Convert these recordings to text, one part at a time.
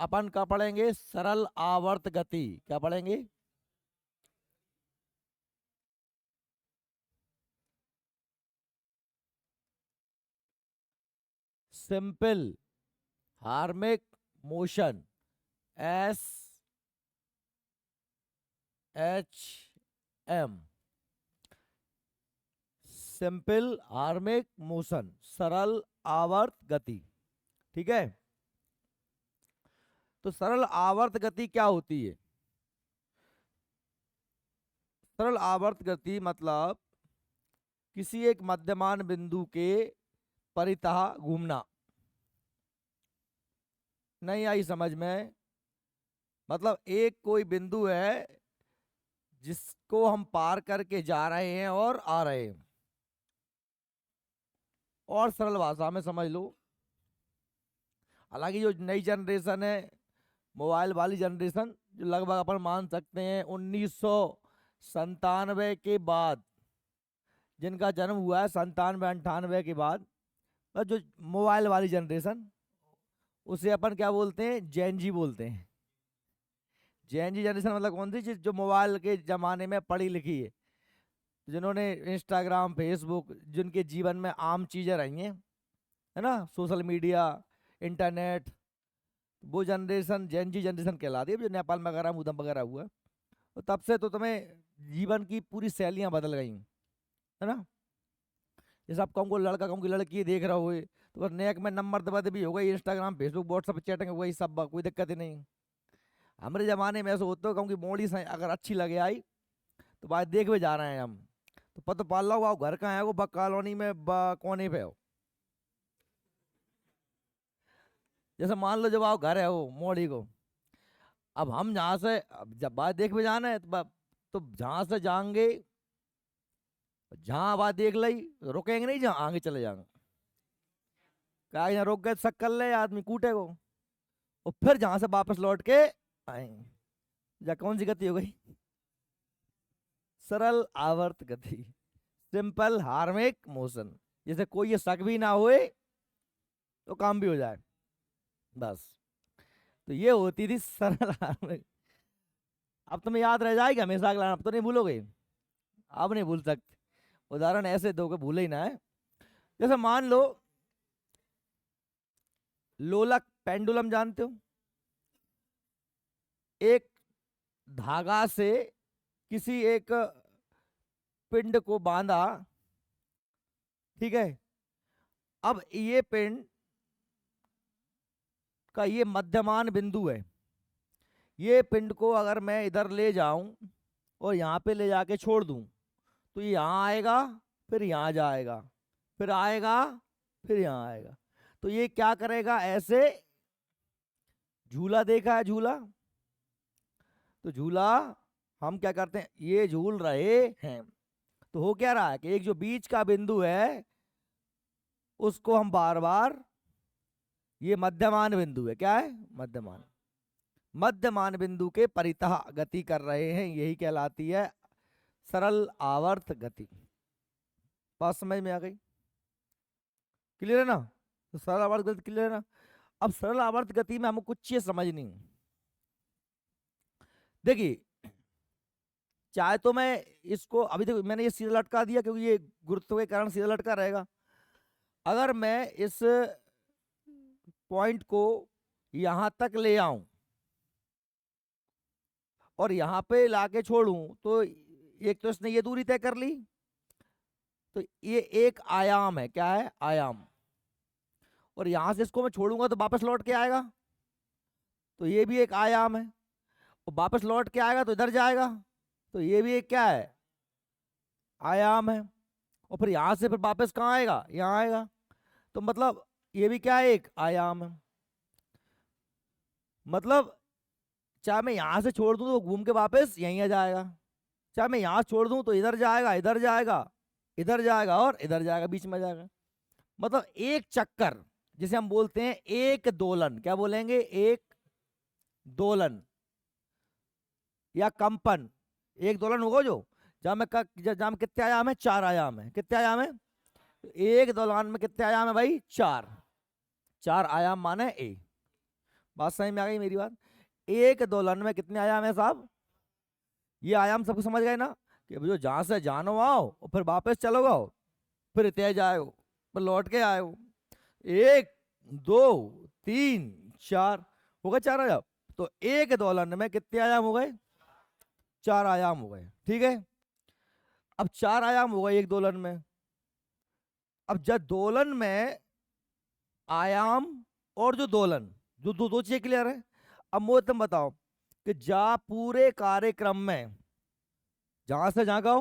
अपन क्या पढ़ेंगे? सरल आवर्त गति। क्या पढ़ेंगे? Simple harmonic motion, S H M. Simple harmonic motion, सरल आवर्त गति। ठीक है। तो सरल आवर्त गति क्या होती है? सरल आवर्त गति मतलब किसी एक मध्यमान बिंदु के परितः घूमना। नहीं आई समझ में? मतलब एक कोई बिंदु है जिसको हम पार करके जा रहे हैं और आ रहे हैं। और सरल भाषा में समझ लो, हालांकि जो नई जनरेशन है, मोबाइल वाली जनरेशन, जो लगभग अपन मान सकते हैं 1997 के बाद, जिनका जन्म हुआ है 97 98 के बाद, और जो मोबाइल वाली जनरेशन, उसे अपन क्या बोलते हैं? जेन जी बोलते हैं। जेन जी जनरेशन मतलब कौन सी? जो मोबाइल के जमाने में पढ़ी लिखी है, जिन्होंने इंस्टाग्राम फेसबुक, जिनके जीवन में आम चीजें रही हैं, है ना, सोशल मीडिया, इंटरनेट, वो जनरेशन जेन जी जनरेशन कहलाती है, जो नेपाल में वगैरह उधम वगैरह हुआ। तो तब से तो तुम्हें जीवन की पूरी शैलियां बदल गई, है ना। जैसे आप कहूँ लड़का कहूँ कि लड़की देख रहा हो, तो बस नेक में नंबर दबा भी हो गई, इंस्टाग्राम फेसबुक व्हाट्सअप चैटिंग हो गई, सब कोई दिक्कत ही नहीं। हमारे ज़माने में ऐसा होता है, कहूँ कि मोड़ी से अगर अच्छी लगे आई तो भाई देख भी जा रहे हैं हम, तो पता पाल लो वो घर कहाँ है, वो बा कॉलोनी में बा कोने पे हो। जैसे मान लो जब आओ घर है वो मोड़ी को, अब हम जहाँ से, अब जब बात देख भी जाना है तो जहाँ से जाएंगे, जहाँ बात देख ली रुकेंगे नहीं, जहाँ आगे चले जाएंगे। क्या यहाँ रुक गए शक कर ले आदमी कूटे को, और फिर जहाँ से वापस लौट के आएंगे। या कौन सी गति हो गई? सरल आवर्त गति, सिंपल हार्मिक मोशन। जैसे कोई ये शक भी ना होए तो काम भी हो जाए, बस। तो ये होती थी सरल हार्मिक। अब तुम्हें याद रह जाएगा हमेशा अगला, अब तो नहीं भूलोगे, अब नहीं भूल सकते। उदाहरण ऐसे दो के भूले ही ना है। जैसे मान लो लोलक पेंडुलम जानते हो? एक धागा से किसी एक पिंड को बांधा, ठीक है। अब ये पिंड का ये मध्यमान बिंदु है। ये पिंड को अगर मैं इधर ले जाऊं और यहाँ पे ले जाके छोड़ दूं, तो ये यहाँ आएगा, फिर यहाँ जाएगा, फिर आएगा, फिर यहाँ आएगा। तो ये क्या करेगा? ऐसे झूला देखा है झूला? तो झूला हम क्या करते हैं, ये झूल रहे हैं, तो हो क्या रहा है कि एक जो बीच का बिंदु है उसको हम बार बार, ये मध्यमान बिंदु है, क्या है? मध्यमान। मध्यमान बिंदु के परितः गति कर रहे हैं, यही कहलाती है सरल आवर्त गति। बात समझ में आ गई? क्लियर है ना? तो सरल आवर्त गति क्लियर है ना? अब सरल आवर्त गति में हमको कुछ चीज समझनी है। देखिए, चाहे तो मैं इसको अभी तक मैंने ये सीधा लटका दिया क्योंकि ये गुरुत्व के कारण सीधा लटका रहेगा। अगर मैं इस पॉइंट को यहां तक ले आऊं और यहां पे लाके छोड़ूं, तो एक तो इसने ये दूरी तय कर ली, तो ये एक आयाम है। क्या है? आयाम। और यहां से इसको मैं छोड़ूंगा तो वापस लौट के आएगा, तो ये भी एक आयाम है। और वापस लौट के आएगा तो इधर जाएगा, तो ये भी एक क्या है? आयाम है। और फिर यहां से फिर वापस कहाँ आएगा? यहाँ आएगा। तो मतलब ये भी क्या है? एक आयाम है। मतलब चाहे मैं यहां से छोड़ दूं तो घूम के वापस यहीं आ जाएगा, चाहे मैं यहां छोड़ दूं तो इधर जाएगा, इधर जाएगा, इधर जाएगा और इधर जाएगा, बीच में जाएगा। मतलब एक चक्कर, जिसे हम बोलते हैं एक दोलन। क्या बोलेंगे? एक दोलन या कंपन। एक दोलन होगा जो, जहां में कितने आयाम है? चार आयाम है। कितने आयाम है? एक दोलन में कितने आयाम है भाई? चार। चार आयाम माने ए। बात समझ में आ गई मेरी बात? एक दोलन में कितने आयाम है साहब? ये आयाम सबको समझ गए ना, कि जो जहां से जानो आओ और फिर वापस चलो गो, फिर तेज आयो, फिर लौट के आयो। एक, दो, तीन, चार, हो गए चार आयाम। तो एक दोलन में कितने आयाम हो गए? चार आयाम हो गए, ठीक है। अब चार आयाम हो गए एक दोलन में। अब जब दोलन में आयाम और जो दोलन, जो दो दो चीजें क्लियर है। अब मुझे तुम बताओ कि जा पूरे कार्यक्रम में जहां से जहां गओ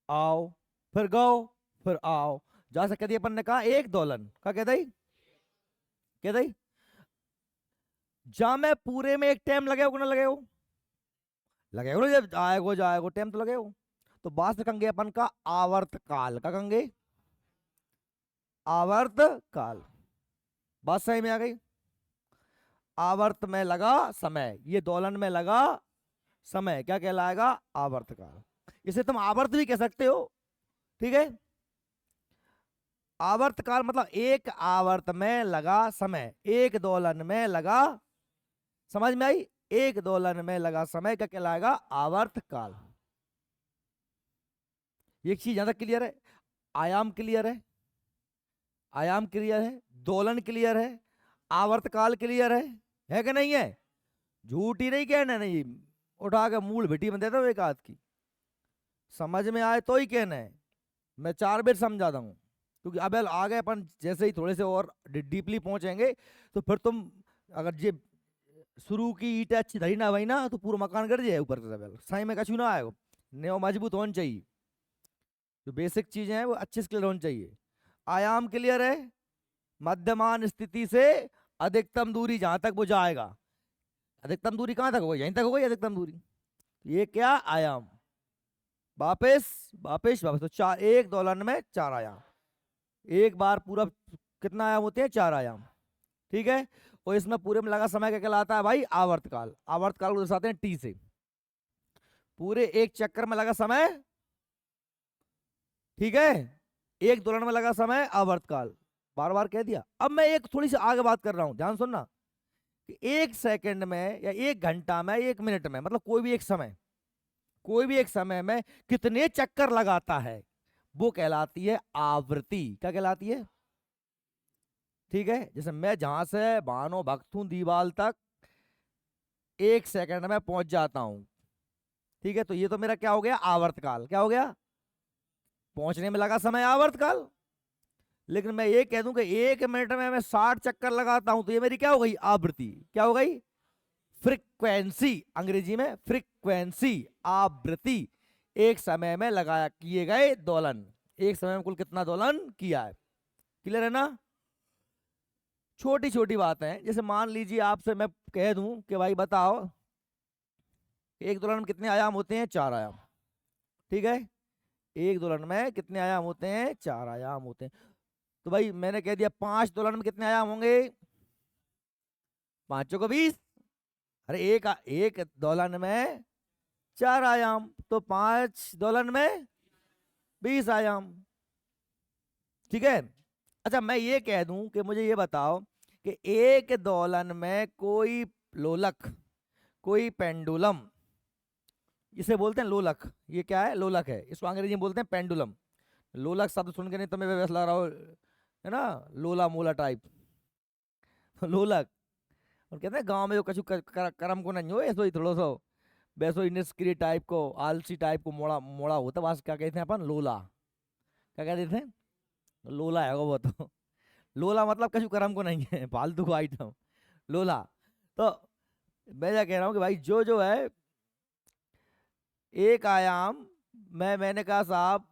आओ, फिर गओ, फिर आओ, जा से कह दिया अपन ने कहा एक दोलन का कहता ही, कहता ही जा मैं पूरे में एक टाइम लगे हो ना लगे हो, लगे हो ना, जब आएगो जाएगो टाइम तो लगे हो। तो बात से कंगे अपन का आवर्त काल का कंगे, आवर्त काल। बात सही में आ गई? आवर्त में लगा समय, ये दोलन में लगा समय क्या कहलाएगा? आवर्त काल। इसे तुम आवर्त भी कह सकते हो, ठीक है। आवर्त काल मतलब एक आवर्त में लगा समय, एक दोलन में लगा, समझ में आई? एक दोलन में लगा समय क्या कहलाएगा? आवर्त काल। एक चीज ज्यादा क्लियर है, आयाम क्लियर है, आयाम क्लियर है, दोलन क्लियर है, आवर्त काल क्लियर है कि नहीं है? झूठ ही नहीं कहना, नहीं उठा के मूल भिटी में देता हूं एक आध की, समझ में आए तो ही कहना है। मैं 4 बार समझाता हूँ, क्योंकि अब आगे अपन जैसे ही थोड़े से और डीपली पहुंचेंगे तो फिर तुम अगर ये शुरू की ईट अच्छी धरी ना भाई ना, तो पूरा मकान गिर जाए ऊपर से, साई में कछु ना आएगा। नेव मजबूत होना चाहिए, जो बेसिक चीजें हैं वो अच्छे से क्लियर होनी चाहिए। आयाम क्लियर है, मध्यमान स्थिति से अधिकतम दूरी जहां तक वो जाएगा। अधिकतम दूरी कहां तक हो गई? यहीं तक हो गई अधिकतम दूरी। ये क्या? आयाम। वापस वापस वापस, तो चार, एक दोलन में चार आयाम, एक बार पूरा कितना आयाम होते हैं? चार आयाम, ठीक है। और इसमें पूरे में लगा समय क्या कहलाता है भाई? आवर्तकाल। आवर्तकाल को दर्शाते हैं टी से। पूरे एक चक्कर में लगा समय, ठीक है, एक दोलन में लगा समय आवर्तकाल। बार बार कह दिया। अब मैं एक थोड़ी सी आगे बात कर रहा हूं, ध्यान सुनना, कि एक सेकंड में या एक घंटा में, एक मिनट में, मतलब कोई भी एक समय, कोई भी एक समय में कितने चक्कर लगाता है, वो कहलाती है आवृत्ति। क्या कहलाती है? ठीक है। जैसे मैं जहां से बानो भक्त हूं दीवाल तक एक सेकंड में पहुंच जाता हूं, ठीक है, तो ये तो मेरा क्या हो गया? आवर्तकाल। क्या हो गया? पहुंचने में लगा समय आवर्तकाल। लेकिन मैं ये कह दूं कि एक मिनट में मैं 60 चक्कर लगाता हूं, तो ये मेरी क्या हो गई? आवृत्ति। क्या हो गई? फ्रीक्वेंसी, अंग्रेजी में फ्रीक्वेंसी, आवृत्ति। एक समय में लगाया किए गए दोलन, एक समय में कुल कितना दोलन किया है। क्लियर है ना? छोटी छोटी बातें हैं। जैसे मान लीजिए आपसे मैं कह दूं कि भाई बताओ एक दोलन में कितने आयाम होते हैं? 4 आयाम, ठीक है। एक दोलन में कितने आयाम होते हैं? 4 आयाम होते हैं। तो भाई मैंने कह दिया 5 दोलन में कितने आयाम होंगे? 5 को 20। अरे एक दोलन में 4 आयाम, तो 5 दोलन में 20 आयाम, ठीक है। अच्छा मैं ये कह दूं कि मुझे ये बताओ कि एक दोलन में कोई लोलक, कोई पेंडुलम, इसे बोलते हैं लोलक, ये क्या है? लोलक है, इसको अंग्रेजी में बोलते हैं पेंडुलम। लोलक शब्द सुन के नहीं तुम्हें वैसा लग रहा हो, है ना, लोला मोला टाइप लोलक। और कहते हैं गांव में जो कछु करम को नहीं हो, ऐसो ही थोड़ा सा वैसो ही निष्क्रिय टाइप को, आलसी टाइप को मोड़ा मोड़ा होता, बस क्या कहते हैं अपन? लोला। क्या कहते थे? लोला है वो तो लोला मतलब कछु करम को नहीं है, फालतू को आइटम लोला। तो मैं क्या कह रहा हूँ कि भाई जो जो है एक आयाम में, मैंने कहा साहब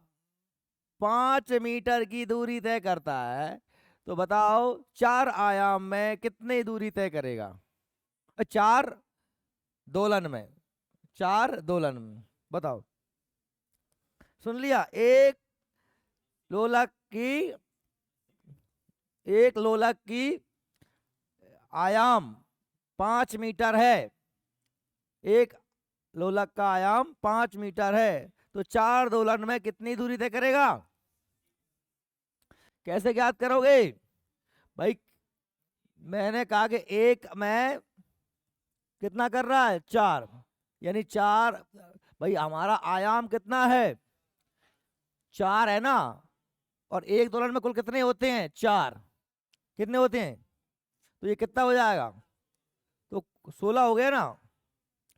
5 मीटर की दूरी तय करता है, तो बताओ 4 आयाम में कितनी दूरी तय करेगा? 4 दोलन में, 4 दोलन में, बताओ। सुन लिया? लोलक की एक लोलक की आयाम 5 मीटर है, एक लोलक का आयाम 5 मीटर है, तो 4 दोलन में कितनी दूरी तय करेगा? कैसे ज्ञात करोगे भाई? मैंने कहा कि एक में कितना कर रहा है, 4, यानी 4। भाई हमारा आयाम कितना है, 4 है ना, और एक दोलन में कुल कितने होते हैं, 4। कितने होते हैं, तो ये कितना हो जाएगा, तो 16 हो गया ना।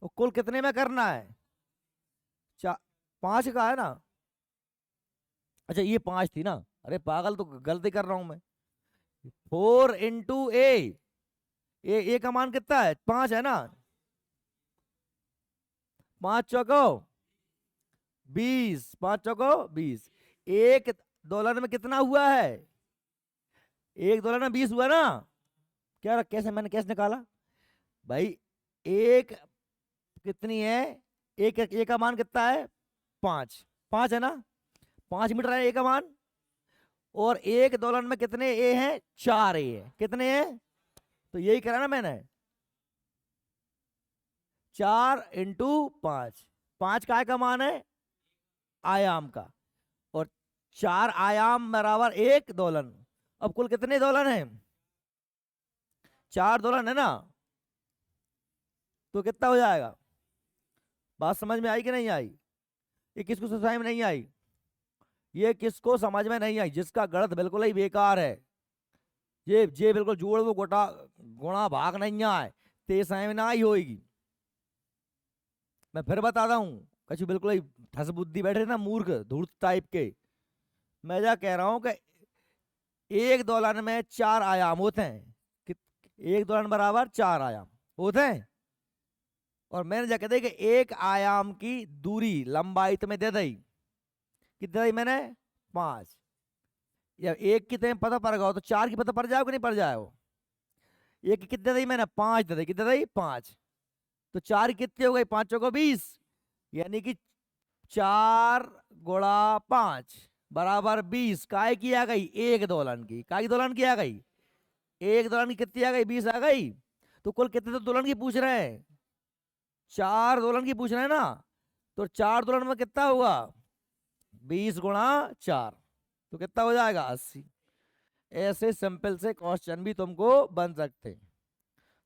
तो कुल कितने में करना है, 4, 5 का है ना। अच्छा ये 5 थी ना, अरे पागल, तो गलती कर रहा हूं मैं। 4 × ए का मान कितना है, 5 है ना। 5 चौको 20, 5 चौको 20। एक डॉलर में कितना हुआ है, एक डॉलर में 20 हुआ ना। क्या, कैसे, मैंने कैसे निकाला भाई, एक कितनी है, एक का मान कितना है, 5, 5 है ना, 5 मीटर है ए का मान। और एक डॉलर में कितने ए हैं, 4 ए है, कितने हैं, तो यही करा ना मैंने, 4 × 5। 5 काय का मान है, आयाम का, और 4 आयाम बराबर एक दोलन। अब कुल कितने दोलन है, 4 दोलन है ना, तो कितना हो जाएगा। बात समझ में आई कि नहीं आई, ये किसको समझ में नहीं आई, ये किसको समझ में नहीं आई, जिसका गणित बिल्कुल ही बेकार है, ये बिल्कुल जोड़ वो गोटा गुणा भाग नहीं आए, ते समझ में ना आई होगी। मैं फिर बताता हूँ, कछु बिल्कुल ही ठस बुद्धि बैठे ना, मूर्ख धूर्त टाइप के। मैं क्या कह रहा हूँ कि एक दोलन में 4 आयाम होते हैं, एक दोलन बराबर 4 आयाम होते हैं। और मैंने क्या कहते कि एक आयाम की दूरी लंबाई तुम्हें दे दी, कितनी दी मैंने, 5। या एक की तुम्हें पता पड़ गया तो 4 की पता पड़ जाएगा कि नहीं पड़ जाएगा। एक की कितने दी मैंने, 5 दे दी, कितने दी, 5। तो 4 कितनी हो गई, 5 चौको 20, यानी कि 4 × 5 बराबर 20। काय की आ गई, एक दोलन की, काय की दोलन की आ गई, एक दोलन की कितनी आ गई, 20 आ गई। तो कुल कितने तो दोलन की पूछ रहे हैं, 4 दोलन की पूछ रहे हैं ना। तो 4 दोलन में कितना हुआ, 20 × 4, तो कितना हो जाएगा, 80। ऐसे सिंपल से क्वेश्चन भी तुमको बन सकते हैं।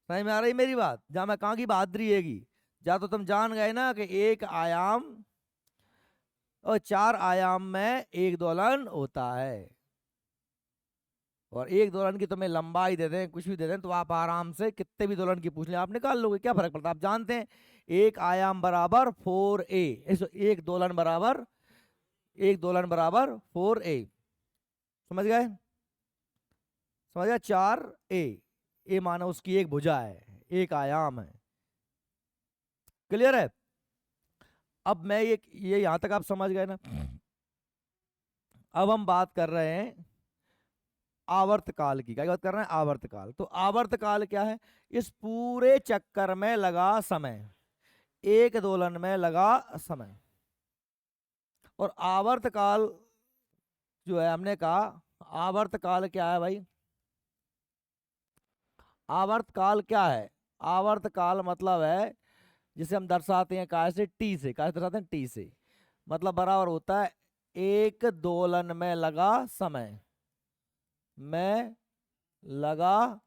समझ में आ रही मेरी बात, जहां मैं कहाँ की बहादुरी हैगी, जहाँ तो तुम जान गए ना कि एक आयाम और 4 आयाम में एक दोलन होता है। और एक दोलन की तुम्हें लंबाई दे दें, कुछ भी दे दें, तो आप आराम से कितने भी दोलन की पूछ लें, आप निकाल लोगे, क्या फर्क पड़ता है। आप जानते हैं एक आयाम बराबर 4a, एक दोलन बराबर 4a। समझ गए, समझ गए, 4a माना उसकी एक भुजा है, एक आयाम है। क्लियर है। अब मैं ये यहां तक आप समझ गए ना। अब हम बात कर रहे हैं आवर्तकाल की। क्या बात कर रहे हैं, आवर्तकाल। तो आवर्तकाल क्या है, इस पूरे चक्कर में लगा समय, एक दोलन में लगा समय। और आवर्तकाल जो है, हमने कहा आवर्तकाल क्या है भाई, आवर्तकाल क्या है, आवर्तकाल मतलब है जिसे हम दर्शाते हैं काय से, टी से। काय से दर्शाते हैं, टी से। मतलब बराबर होता है एक दोलन में लगा समय, में लगा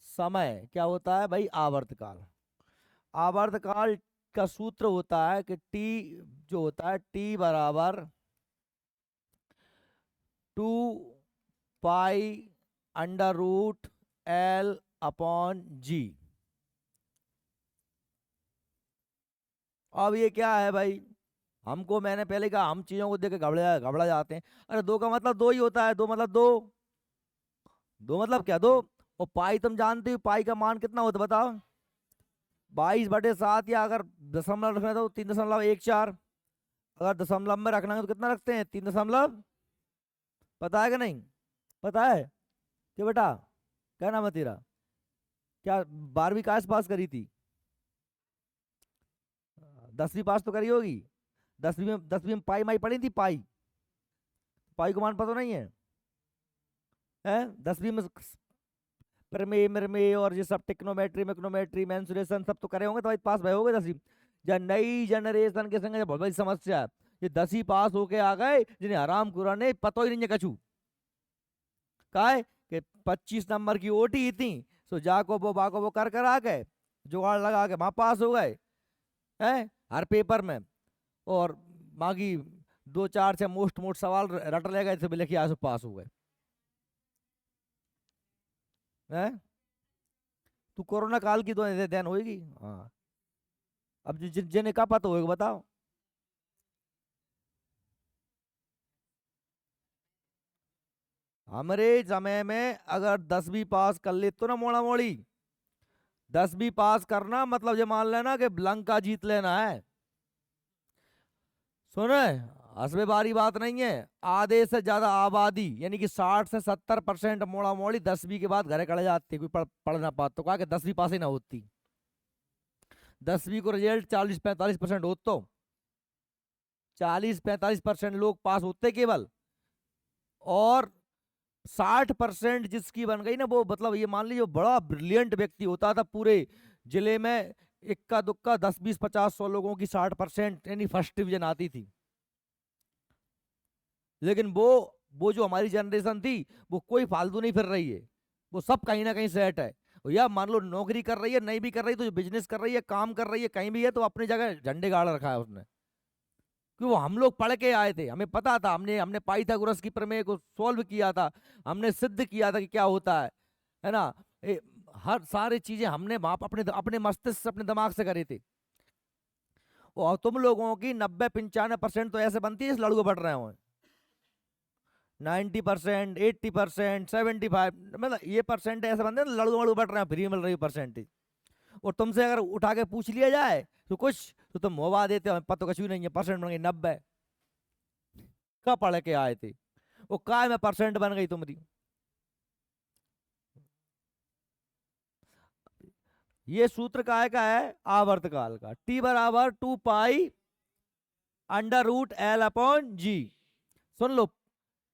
समय क्या होता है भाई, आवर्तकाल। आवर्तकाल का सूत्र होता है कि टी जो होता है, टी बराबर 2π√L/G। अब ये क्या है भाई, हमको, मैंने पहले कहा, हम चीजों को देख के घबरा घबरा जाते हैं। अरे दो का मतलब दो ही होता है, दो मतलब दो, दो मतलब क्या, दो। और पाई तुम जानते हो, पाई का मान कितना होता है बताओ, 22/7। या अगर दशमलव रखना है तो 3.14। अगर दशमलव में रखना है तो कितना रखते हैं, 3 पता है कि नहीं, पता है क्या बेटा, क्या नाम है तेरा, क्या 12वीं क्लास पास करी थी, 10वीं पास तो करी होगी। 10वीं में पाई माई पढ़ी थी, पाई, पाई को मान पता नहीं है, हैं 10वीं में प्रमेय मरमेय और ये सब टिक्नोमेट्री मिक्नोमेट्री मेंसुरेशन सब तो करे होंगे, तो पास भय होगे 10वीं। जब नई जनरेशन के संग बहुत बड़ी समस्या है, ये 10वीं पास होके आ गए जिन्हें हराम कुरान ने पता ही नहीं है कछु। का है कि 25 नंबर की ओटी थी, सो जाको वो बाको वो कर आ गए, जुगाड़ लगा के वहां पास हो गए हैं हर पेपर में। और बाकी दो चार से मोस्ट मोस्ट सवाल रट ले गए थे, लिखे आज पास हो गए हैं। तू कोरोना काल की तो देन होगी। हाँ, अब जिन्हें का पता होगा बताओ। हमारे समय में अगर 10वीं पास कर ले तो ना मोड़ा मोड़ी, 10वीं पास करना मतलब ये मान लेना कि लंका जीत लेना है। सुने, हंसबे बारी बात नहीं है। आधे से ज्यादा आबादी यानी कि 60 से 70% मोड़ा मोड़ी 10वीं के बाद घरे खड़े जाते, कोई पढ़ ना पाता तो कहा कि 10वीं पास ही ना होती। 10वीं को रिजल्ट 40-45% हो तो 40-45% लोग पास होते केवल। और 60% जिसकी बन गई ना, वो मतलब ये मान लीजिए बड़ा ब्रिलियंट व्यक्ति होता था पूरे जिले में, इक्का दुक्का 10-20-50-100 लोगों की 60% यानी फर्स्ट डिवीजन आती थी। लेकिन वो जो हमारी जनरेशन थी, वो कोई फालतू नहीं फिर रही है, वो सब कहीं ना कहीं सेट है। और या मान लो नौकरी कर रही है, नहीं भी कर रही तो बिजनेस कर रही है, काम कर रही है, कहीं भी है तो अपनी जगह झंडे गाड़ रखा है उसने। क्यों, हम लोग पढ़ के आए थे, हमें पता था, हमने हमने पाइथागोरस की प्रमेय को सॉल्व किया था, हमने सिद्ध किया था कि क्या होता है ना। हर सारी चीजें हमने वहां अपने अपने मस्तिष्क से अपने दिमाग से करी थी। और तुम लोगों की 90-95% तो ऐसे बनती है इस लड़कों बढ़ रहे हो, 90%, 80%, 75, मतलब ये परसेंट ऐसे बनते हैं लड़ू मड़ू बढ़ रहे हैं, फ्री मिल रही परसेंटेज। और तुमसे अगर उठा के पूछ लिया जाए तो कुछ तो तुम होवा देते हो, पता कुछ भी नहीं है, परसेंट बन गई 90। कब पढ़ के आए थे, वो काय में परसेंट बन गई तुम्हारी। ये सूत्र काय का है, आवर्तकाल का, टी बराबर 2 पाई √L/G। सुन लो,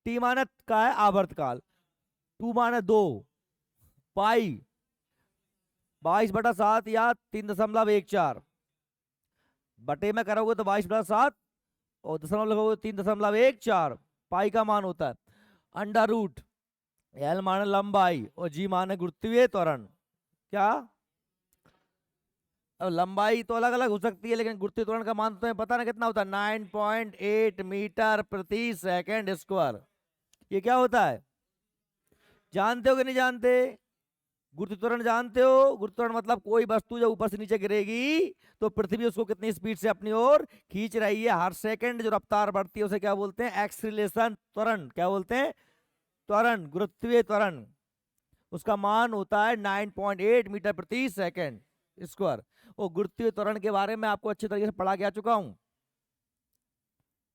टी माने का है आवर्तकाल, 2 माने 2, पाई 22/7 या 3.14, बटे में करोगे तो 22/7 और दशमलव लगोगे 3.14, पाई का मान होता है। अंडर रूट, एल माने लंबाई और जी माने गुरुत्वीय त्वरण। क्या, अब लंबाई तो अलग अलग हो सकती है, लेकिन गुरुत्वीय त्वरण का मान तो तुम्हें पता ना कितना होता है, 9.8 मीटर प्रति सेकंड स्क्वायर। ये क्या होता है, जानते हो कि नहीं जानते। गुरुत्व त्वरण जानते हो, गुरुत्व त्वरण मतलब कोई वस्तु जब ऊपर से नीचे गिरेगी तो पृथ्वी उसको कितनी स्पीड से अपनी ओर खींच रही है, हर सेकंड जो रफ्तार बढ़ती है उसे क्या बोलते हैं, एक्सीलरेशन त्वरण। क्या बोलते हैं, त्वरण, गुरुत्वीय त्वरण। उसका मान होता है 9.8 मीटर प्रति सेकंड स्क्वायर। और गुरुत्वीय त्वरण के बारे में आपको अच्छी तरीके से पढ़ा के आ चुका हूं।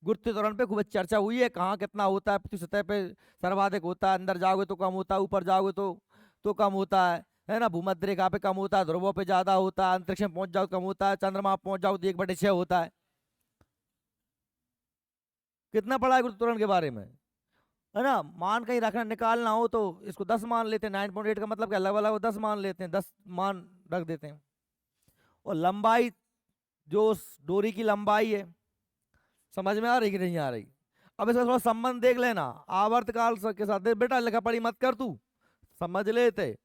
गुरुत्वीय त्वरण पे खूब चर्चा हुई है, कहाँ कितना होता है, पृथ्वी सतह पे सर्वाधिक होता है, अंदर जाओगे तो कम होता है, ऊपर जाओगे तो कम होता है ना। भूमध्य रेखा पे कम होता है, ध्रुवों पे ज्यादा होता है, अंतरिक्ष में पहुंच जाओ तो कम होता है, चंद्रमा पे पहुंच जाओ तो 1/6 होता है। कितना पढ़ा है गुरुत्व त्वरण के बारे में, है ना। मान कहीं रखना निकालना हो तो इसको 10 मान लेते हैं, 9.8 का मतलब क्या, लगभग लगभग 10 मान लेते हैं, 10 मान रख देते हैं। और लंबाई, जो उस डोरी की लंबाई है, समझ में आ रही कि नहीं आ रही। अब इसका थोड़ा संबंध देख लेना आवर्तकाल के साथ। देख बेटा, लिखा पढ़ी मत कर तू, समझ लेते।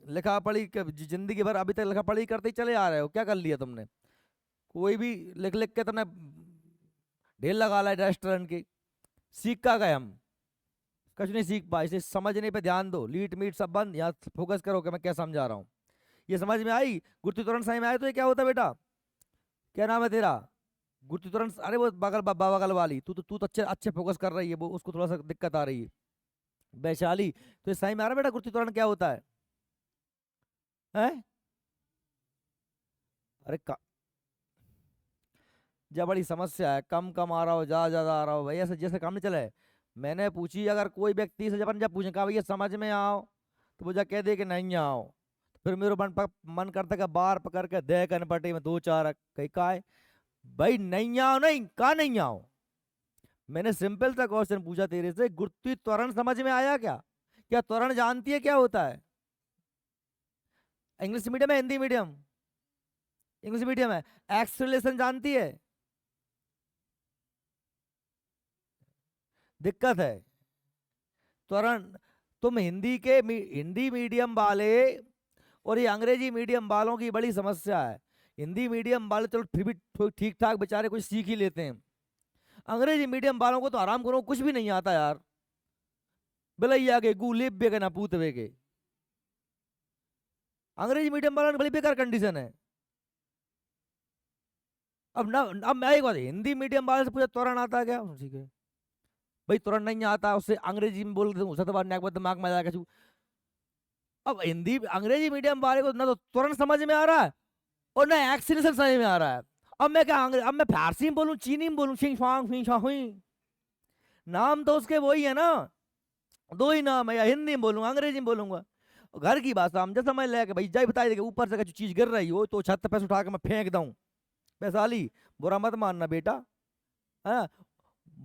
लिखा पढ़ी जिंदगी भर अभी तक लिखा पढ़ी करते ही चले आ रहे हो, क्या कर लिया तुमने। कोई भी लिख लिख के तुमने ढेर लगा ला रेस्टोरेंट की, सीख का गए हम, कुछ नहीं सीख पाए। इसे समझने पे ध्यान दो, लीट मीट सब बंद, यहाँ फोकस करो कि मैं क्या समझा रहा हूँ। ये समझ में आई, गुरुत्व त्वरण समझ में आए तो ये क्या होता है बेटा, क्या नाम है तेरा, गुरुत्व त्वरण। अरे वो बगल वाली, तू तो अच्छे अच्छे फोकस कर रही है, वो उसको थोड़ा सा दिक्कत आ रही है, वैशाली। तो ये समझ में आ रहा है बेटा गुरुत्व त्वरण क्या होता है? अरे जब बड़ी समस्या है, कम कम आ रहा हो, ज्यादा ज्यादा आ रहा हो, भाई ऐसे जैसे काम नहीं चले। मैंने पूछी अगर कोई व्यक्ति से, जब जब पूछे कहा भैया समझ में आओ, तो मुझे कह दे कि नहीं आओ, फिर मेरे मन करता है कि बार पकड़ के दे कनपट्टी में 2-4 कहीं का है, भाई नहीं आओ, नहीं कहा नहीं आओ। मैंने सिंपल सा क्वेश्चन पूछा तेरे से, गुरुत्वीय त्वरण समझ में आया क्या, क्या त्वरण जानती है क्या होता है। इंग्लिश मीडियम है हिंदी मीडियम, इंग्लिश मीडियम है। एक्सेलरेशन जानती है, दिक्कत है त्वरण। तुम हिंदी मीडियम वाले और ये अंग्रेजी मीडियम वालों की बड़ी समस्या है। हिंदी मीडियम वाले चलो फिर भी ठीक ठाक बेचारे कुछ सीख ही लेते हैं, अंग्रेजी मीडियम वालों को तो आराम करो कुछ भी नहीं आता यार, बिलैया के गू लिप बे के ना पूत बे के। अंग्रेजी मीडियम वालों की बड़ी बेकार कंडीशन है। अब ना, अब मैं एक बात, हिंदी मीडियम वाले से पूछा तोरण आता है क्या, ठीक है भाई तोरण नहीं आता, उससे अंग्रेजी में बोल दूँ उससे तो बात दिमाग में आ जाएगा छू। अब हिंदी अंग्रेजी मीडियम वाले को ना तो तुरंत समझ में आ रहा है और ना एक्सीलेशन समझ में आ रहा है। अब मैं क्या अब मैं फारसी में बोलूं, चीनी में बोलूं, छिंग फांग फिंग छा हुई, नाम तो उसके वही है ना, दो ही नाम है, या हिंदी में बोलूंगा अंग्रेजी में बोलूंगा। घर की भाषा हम जैसा मैं लेके भाई जाई बता देगा, ऊपर से कुछ चीज गिर रही हो तो छत पे से उठा के मैं फेंक दूं, वैशाली बुरा मत मानना बेटा, है ना,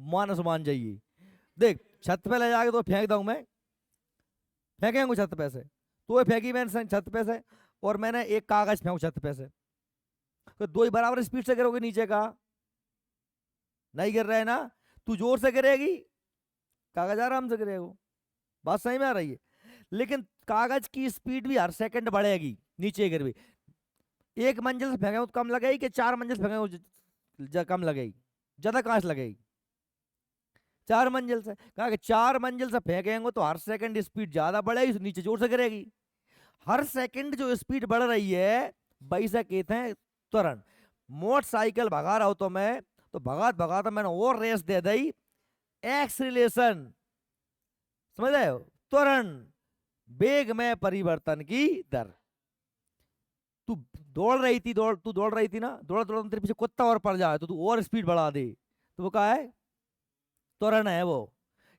मानस मान जाइए। देख छत पे ले जाके तो फेंक दूं मैं, फेंकेंगे छत पे से, तो ये फेंकी मैंने छत पे से, और मैंने एक कागज फेंकू छत पे से, तो दो ही बराबर स्पीड से गिरोगे नीचे का, नहीं गिर रहा है ना, तू जोर से गिरेगी, कागज आराम से गिरेगा। बात सही में आ रही है, लेकिन कागज की स्पीड भी हर सेकंड बढ़ेगी नीचे गिर भी। एक मंजिल से फेंके तो कम लगेगी कि चार मंजिल से फेंके कम लगेगी, ज्यादा कहां से लगेगी, चार मंजिल से, कहा कि चार मंजिल से फेंकेंगे तो हर सेकंड स्पीड ज्यादा बढ़ेगी तो नीचे जोर से गिरेगी। हर सेकंड जो स्पीड बढ़ रही है वही से कहते हैं त्वरण। मोटरसाइकिल भगा रहा हूं तो मैं, तो भगात भगाता मैंने और रेस दे दी, एक्सीलरेशन, समझ रहे हो, त्वरण, वेग में परिवर्तन की दर। तू दौड़ रही थी, तू दौड़ रही थी ना, दौड़ दौड़ तेरे पीछे कुत्ता और पड़ जाए तो तू और स्पीड बढ़ा दे, तो वो क्या है, त्वरण है वो।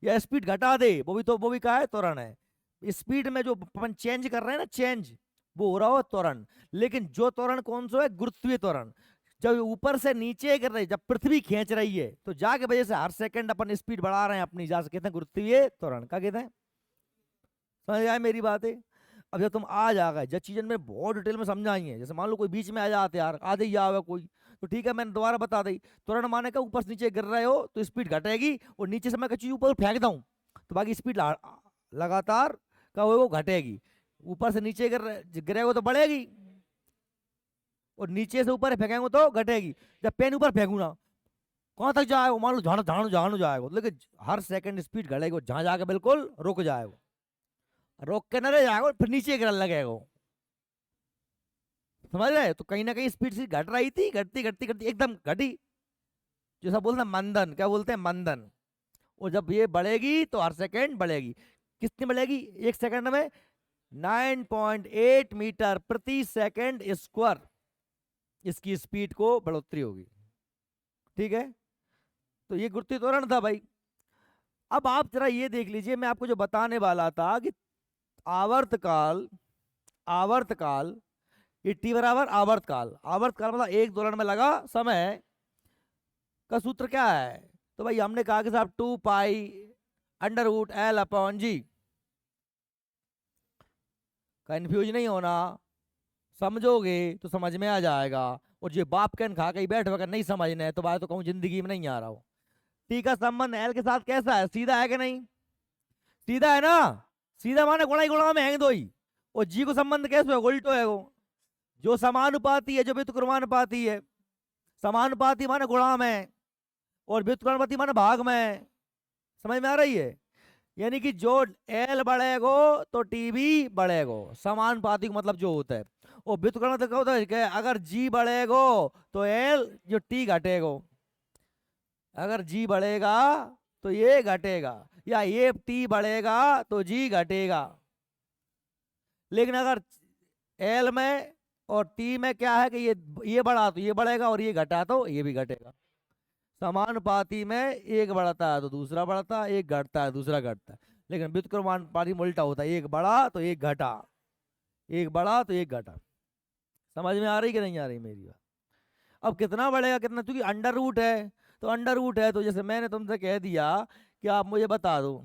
या स्पीड घटा दे वो भी, तो वो भी क्या है, त्वरण है। स्पीड में जो अपन चेंज कर रहे हैं ना, चेंज, वो हो रहा हो त्वरण। लेकिन जो त्वरण कौन सा है, गुरुत्वीय त्वरण। जब ऊपर से नीचे गिर रही, जब पृथ्वी खींच रही है तो जाके वजह से हर सेकंड अपन स्पीड बढ़ा रहे हैं अपनी, जा कहते हैं गुरुत्वीय त्वरण, क्या कहते हैं, समझ आए मेरी बात है। अब जब तुम आ जाओगे, जब चीजन में बहुत डिटेल में समझाएंगे, जैसे मान लो कोई बीच में आ जाते यार, आ जाइए आवे कोई, तो ठीक है मैंने दोबारा बता दी, त्वरण माने का ऊपर से नीचे गिर रहे हो तो स्पीड घटेगी, और नीचे से मैं चीज ऊपर फेंक दूं तो बाकी स्पीड लगातार का वो घटेगी। ऊपर से नीचे गिरेगा तो बढ़ेगी, और नीचे से ऊपर फेंकेंगे तो घटेगी। जब पेन ऊपर फेंकू ना, कहाँ तक जाएगा, मान लो झाड़ू झाड़ू झाड़ू जाएगा, लेकिन हर सेकंड स्पीड घटेगी, जहां जाके बिल्कुल रुक जाएगा, रोक के न रह जाएगा फिर नीचे गिरने लगेगा, समझ रहे, तो कहीं ना कहीं स्पीड से घट रही थी, घटती घटती घटती एकदम घटी, जैसा बोलते हैं मंदन, क्या बोलते हैं मंदन। और जब ये बढ़ेगी तो हर सेकंड बढ़ेगी, कितनी बढ़ेगी, एक सेकंड में 9.8 मीटर प्रति सेकंड स्क्वायर, इसकी स्पीड को बढ़ोतरी होगी, ठीक है। तो ये गुरुत्वीय त्वरण था भाई। अब आप जरा ये देख लीजिए, मैं आपको जो बताने वाला था कि आवर्तकाल, आवर्तकाल, ये टी बराबर आवर्तकाल, आवर्तकाल मतलब एक दोलन में लगा समय का सूत्र क्या है, तो भाई हमने कहा कि साहब 2 पाई √L/G। कंफ्यूज नहीं होना, समझोगे तो समझ में आ जाएगा, और जो बाप कहन खा के बैठ वकर नहीं समझना है तो बात तो कहूँ जिंदगी में नहीं आ रहा हो। टी का संबंध एल के साथ कैसा है, सीधा है कि नहीं, सीधा है ना, सीधा माने गुणा ही गुणा में है दो ही। और जी को संबंध कैसे है, उल्टो है वो, जो समानुपाती है जो व्युत्क्रमानुपाती है, समानुपाती माने गुणा में और व्युत्क्रमानुपाती माने भाग में, समझ में आ रही है। यानी कि जो एल बढ़ेगो तो टी भी बढ़ेगो, समानुपाती मतलब जो होता है। और व्युत्क्रमानुपाती क्या होता है कि अगर जी बढ़ेगो तो एल जो टी घटेगो, अगर जी बढ़ेगा तो ये घटेगा, या ये टी बढ़ेगा तो जी घटेगा। लेकिन अगर एल में और टी में क्या है कि ये बढ़ा तो ये बढ़ेगा और ये घटा तो ये भी घटेगा। समानुपाती में एक बढ़ता है तो दूसरा बढ़ता है, एक घटता है दूसरा घटता है। लेकिन व्युत्क्रमानुपाती में उल्टा होता है, एक बढ़ा तो एक घटा, एक बढ़ा तो एक घटा। समझ में आ रही कि नहीं आ रही मेरी बात। अब कितना बढ़ेगा कितना, क्योंकि अंडर रूट है, तो अंडर रूट है तो जैसे मैंने तुमसे कह दिया कि आप मुझे बता दो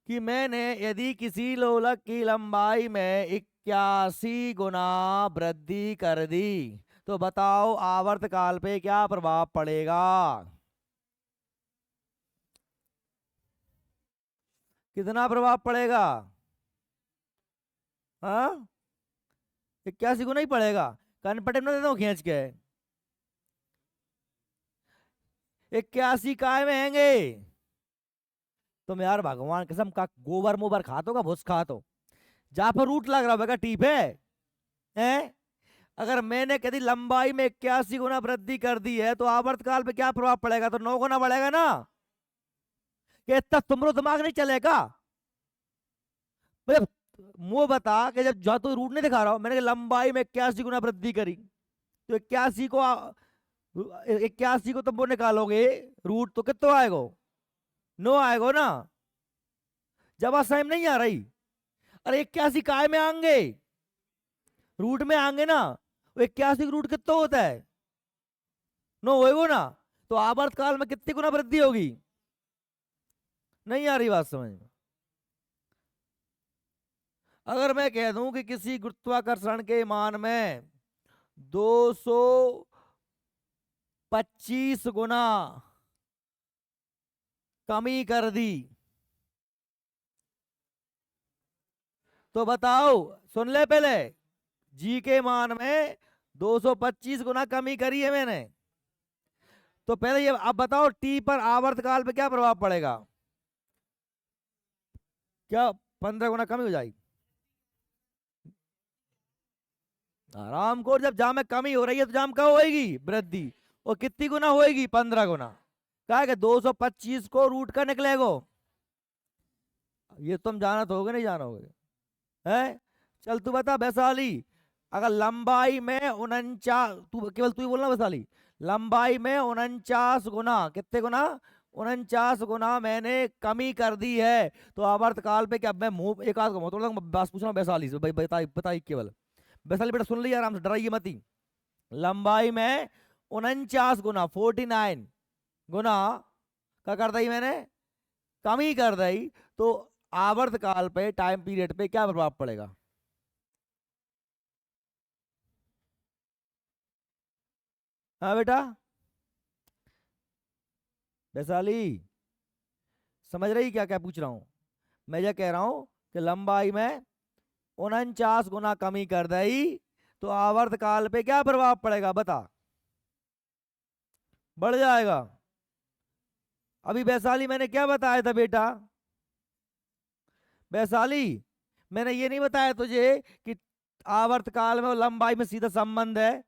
कि मैंने यदि किसी लोलक की लंबाई में 81 गुना वृद्धि कर दी तो बताओ आवर्तकाल पे क्या प्रभाव पड़ेगा, कितना प्रभाव पड़ेगा, हाँ, 81 को नहीं पड़ेगा, कनपटे में दे दो खींच के। 81 काय में हैंगे तुम यार, भगवान कसम का गोबर मोबर खातो का भुस खातो, जहां पर रूट लग रहा होगा टीप है? अगर मैंने कभी लंबाई में 81 गुना वृद्धि कर दी है तो आवर्तकाल पे क्या प्रभाव पड़ेगा, तो 9 गुना बढ़ेगा ना। कि इतना तुमरो दिमाग नहीं चलेगा? मतलब मुंह बता कि जब जो तू रूट नहीं दिखा रहा हो, मैंने कहा लंबाई में 81 गुना वृद्धि करी, तो 81 को तुम वो निकालोगे रूट, तो कितना आएगा? 9 आएगा ना। जब सेम नहीं आ रही। अरे 81 काय में आएंगे, रूट में आएंगे ना। 81 रूट कितना होता है? 9 होएगा ना। तो आवर्त काल में कितनी गुना वृद्धि होगी? नहीं आ रही बात समझ में? अगर मैं कह दूं कि किसी गुरुत्वाकर्षण के मान में 225 गुना कमी कर दी, तो बताओ, सुन ले पहले, जी के मान में 225 गुना कमी करी है मैंने, तो पहले ये अब बताओ टी पर आवर्तकाल पे क्या प्रभाव पड़ेगा? क्या 15 गुना कमी हो जाएगी? आराम को, जब जाम में कमी हो रही है तो जाम कब होएगी? वृद्धि। और कितनी गुना होएगी? 15 गुना। क्या है कि 225 को रूट का निकलेगो। ये तुम जाना तो होगे, नहीं जाना होगे? है? चल तू बता वैशाली, अगर लंबाई में 49, तू केवल तू ही बोलना वैशाली, लंबाई में 49 गुना, कितने गुना? 49 गुना मैंने कमी कर दी है, तो आवर्तकाल पे क्या, मैं मुंह एक आध थोड़ा बस पूछ रहा हूँ वैशाली से, भाई बताइए बताइए केवल। वैशाली बेटा सुन लिया आराम से, डराइए मत ही। लंबाई में 49 गुना 49 गुना क्या कर दी मैंने? कमी कर दी, तो आवर्तकाल पे टाइम पीरियड पे क्या प्रभाव पड़ेगा? हाँ बेटा वैशाली, समझ रही क्या क्या पूछ रहा हूँ? मैं ये कह रहा हूँ कि लंबाई में 49 गुना कमी कर दी, तो आवर्तकाल पे क्या प्रभाव पड़ेगा बता? बढ़ जाएगा। अभी वैशाली मैंने क्या बताया था बेटा? वैशाली मैंने ये नहीं बताया तुझे कि आवर्तकाल में और लंबाई में सीधा संबंध है,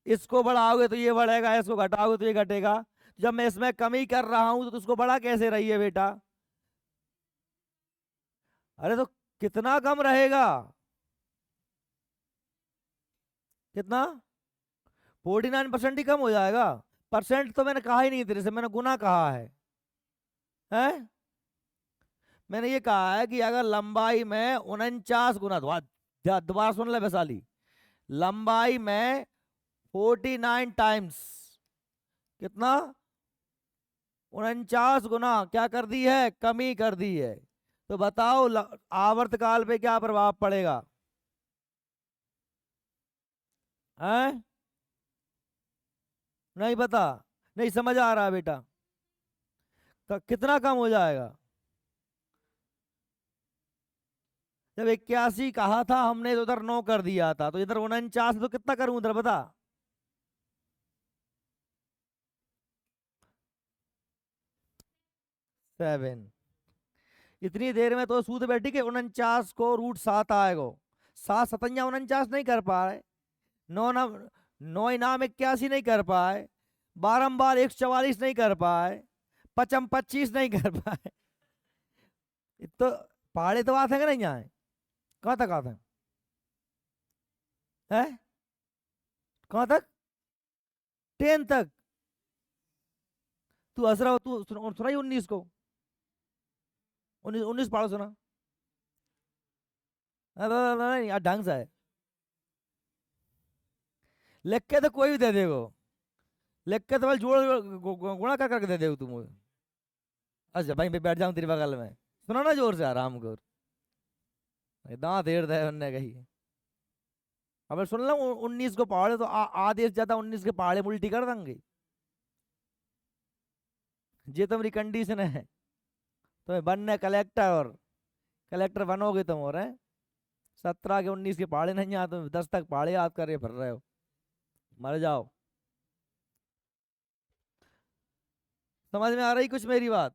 इसको बढ़ाओगे तो ये बढ़ेगा, इसको घटाओगे तो ये घटेगा। जब मैं इसमें कमी कर रहा हूं तो उसको बढ़ा कैसे रही है बेटा? अरे तो कितना कम रहेगा? कितना? 49% ही कम हो जाएगा। परसेंट तो मैंने कहा ही नहीं तेरे से, मैंने गुना कहा है। हैं? मैंने ये कहा है कि अगर लंबाई में 49 गुना, दोबारा सुन ले वैशाली, लंबाई में 49 टाइम्स, कितना? 49 गुना क्या कर दी है? कमी कर दी है। तो बताओ आवर्तकाल पे क्या प्रभाव पड़ेगा? हैं? नहीं बता, नहीं समझ आ रहा बेटा? कितना कम हो जाएगा? जब 81 कहा था हमने तो उधर 9 कर दिया था, तो इधर 49, तो कितना करूं उधर बता? सेवन। इतनी देर में तो सूद बैठी के 49 को √7 आएगा। 7 7 49 नहीं कर पाए, 9 ना, 9 इनाम 81 नहीं कर पाए, बारंबार 144 नहीं कर पाए, 55 नहीं कर पाए। तो पहाड़े तो बात है कि नहीं यहाँ? कहाँ तक आते हैं? है? कहाँ तक? 10 तक? तू हंस रहा हो, तू सुनाई 19 को, 19 पढ़ो सुना। नहीं यार ढंग से है, लिख के तो कोई भी दे देगो, लिख के तो बस गुणा कर करके दे देगो तुम मुझे। अच्छा भाई मैं बैठ जाऊं तेरे बगल में, सुना ना जोर से आराम कर, दांत हेड़ दे उनने कही। अब सुन लो 19 को पहाड़े तो आधे से ज्यादा 19 के पहाड़े उल्टी कर देंगे। ये तुम्हारी कंडीशन है, तुम्हें बनना कलेक्टर, और कलेक्टर बनोगे तुम, और हैं? 17 के 19 के पहाड़े नहीं याद, 10 तक पहाड़े याद कर फिर रहे हो, मर जाओ। समझ में आ रही कुछ मेरी बात?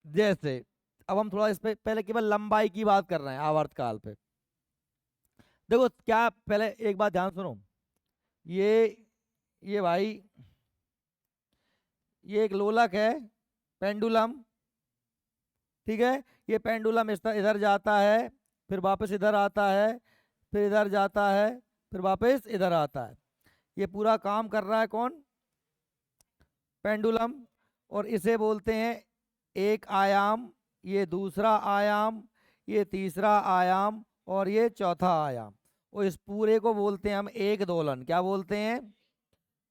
जैसे अब हम थोड़ा इस पे पहले केवल लंबाई की बात कर रहे हैं आवर्तकाल पे। देखो क्या, पहले एक बात ध्यान सुनो। ये ये भाई, ये एक लोलक है, पेंडुलम, ठीक है। ये पेंडुलम इधर जाता है, फिर वापस इधर आता है, फिर इधर जाता है, फिर वापस इधर आता है। ये पूरा काम कर रहा है कौन? पेंडुलम। और इसे बोलते हैं एक आयाम, ये दूसरा आयाम, ये तीसरा आयाम, और ये चौथा आयाम। और इस पूरे को बोलते हैं हम एक दोलन। क्या बोलते हैं?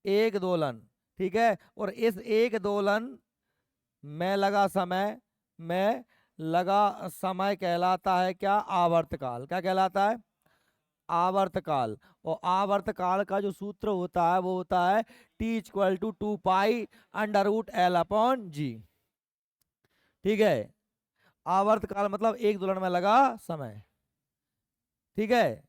एक दोलन, ठीक है। और इस एक दोलन में लगा समय, में लगा समय कहलाता है क्या? आवर्तकाल। क्या कहलाता है? आवर्तकाल। और आवर्तकाल का जो सूत्र होता है वो होता है T = 2 पाई √L/G। ठीक है। आवर्तकाल मतलब एक दोलन में लगा समय, ठीक है।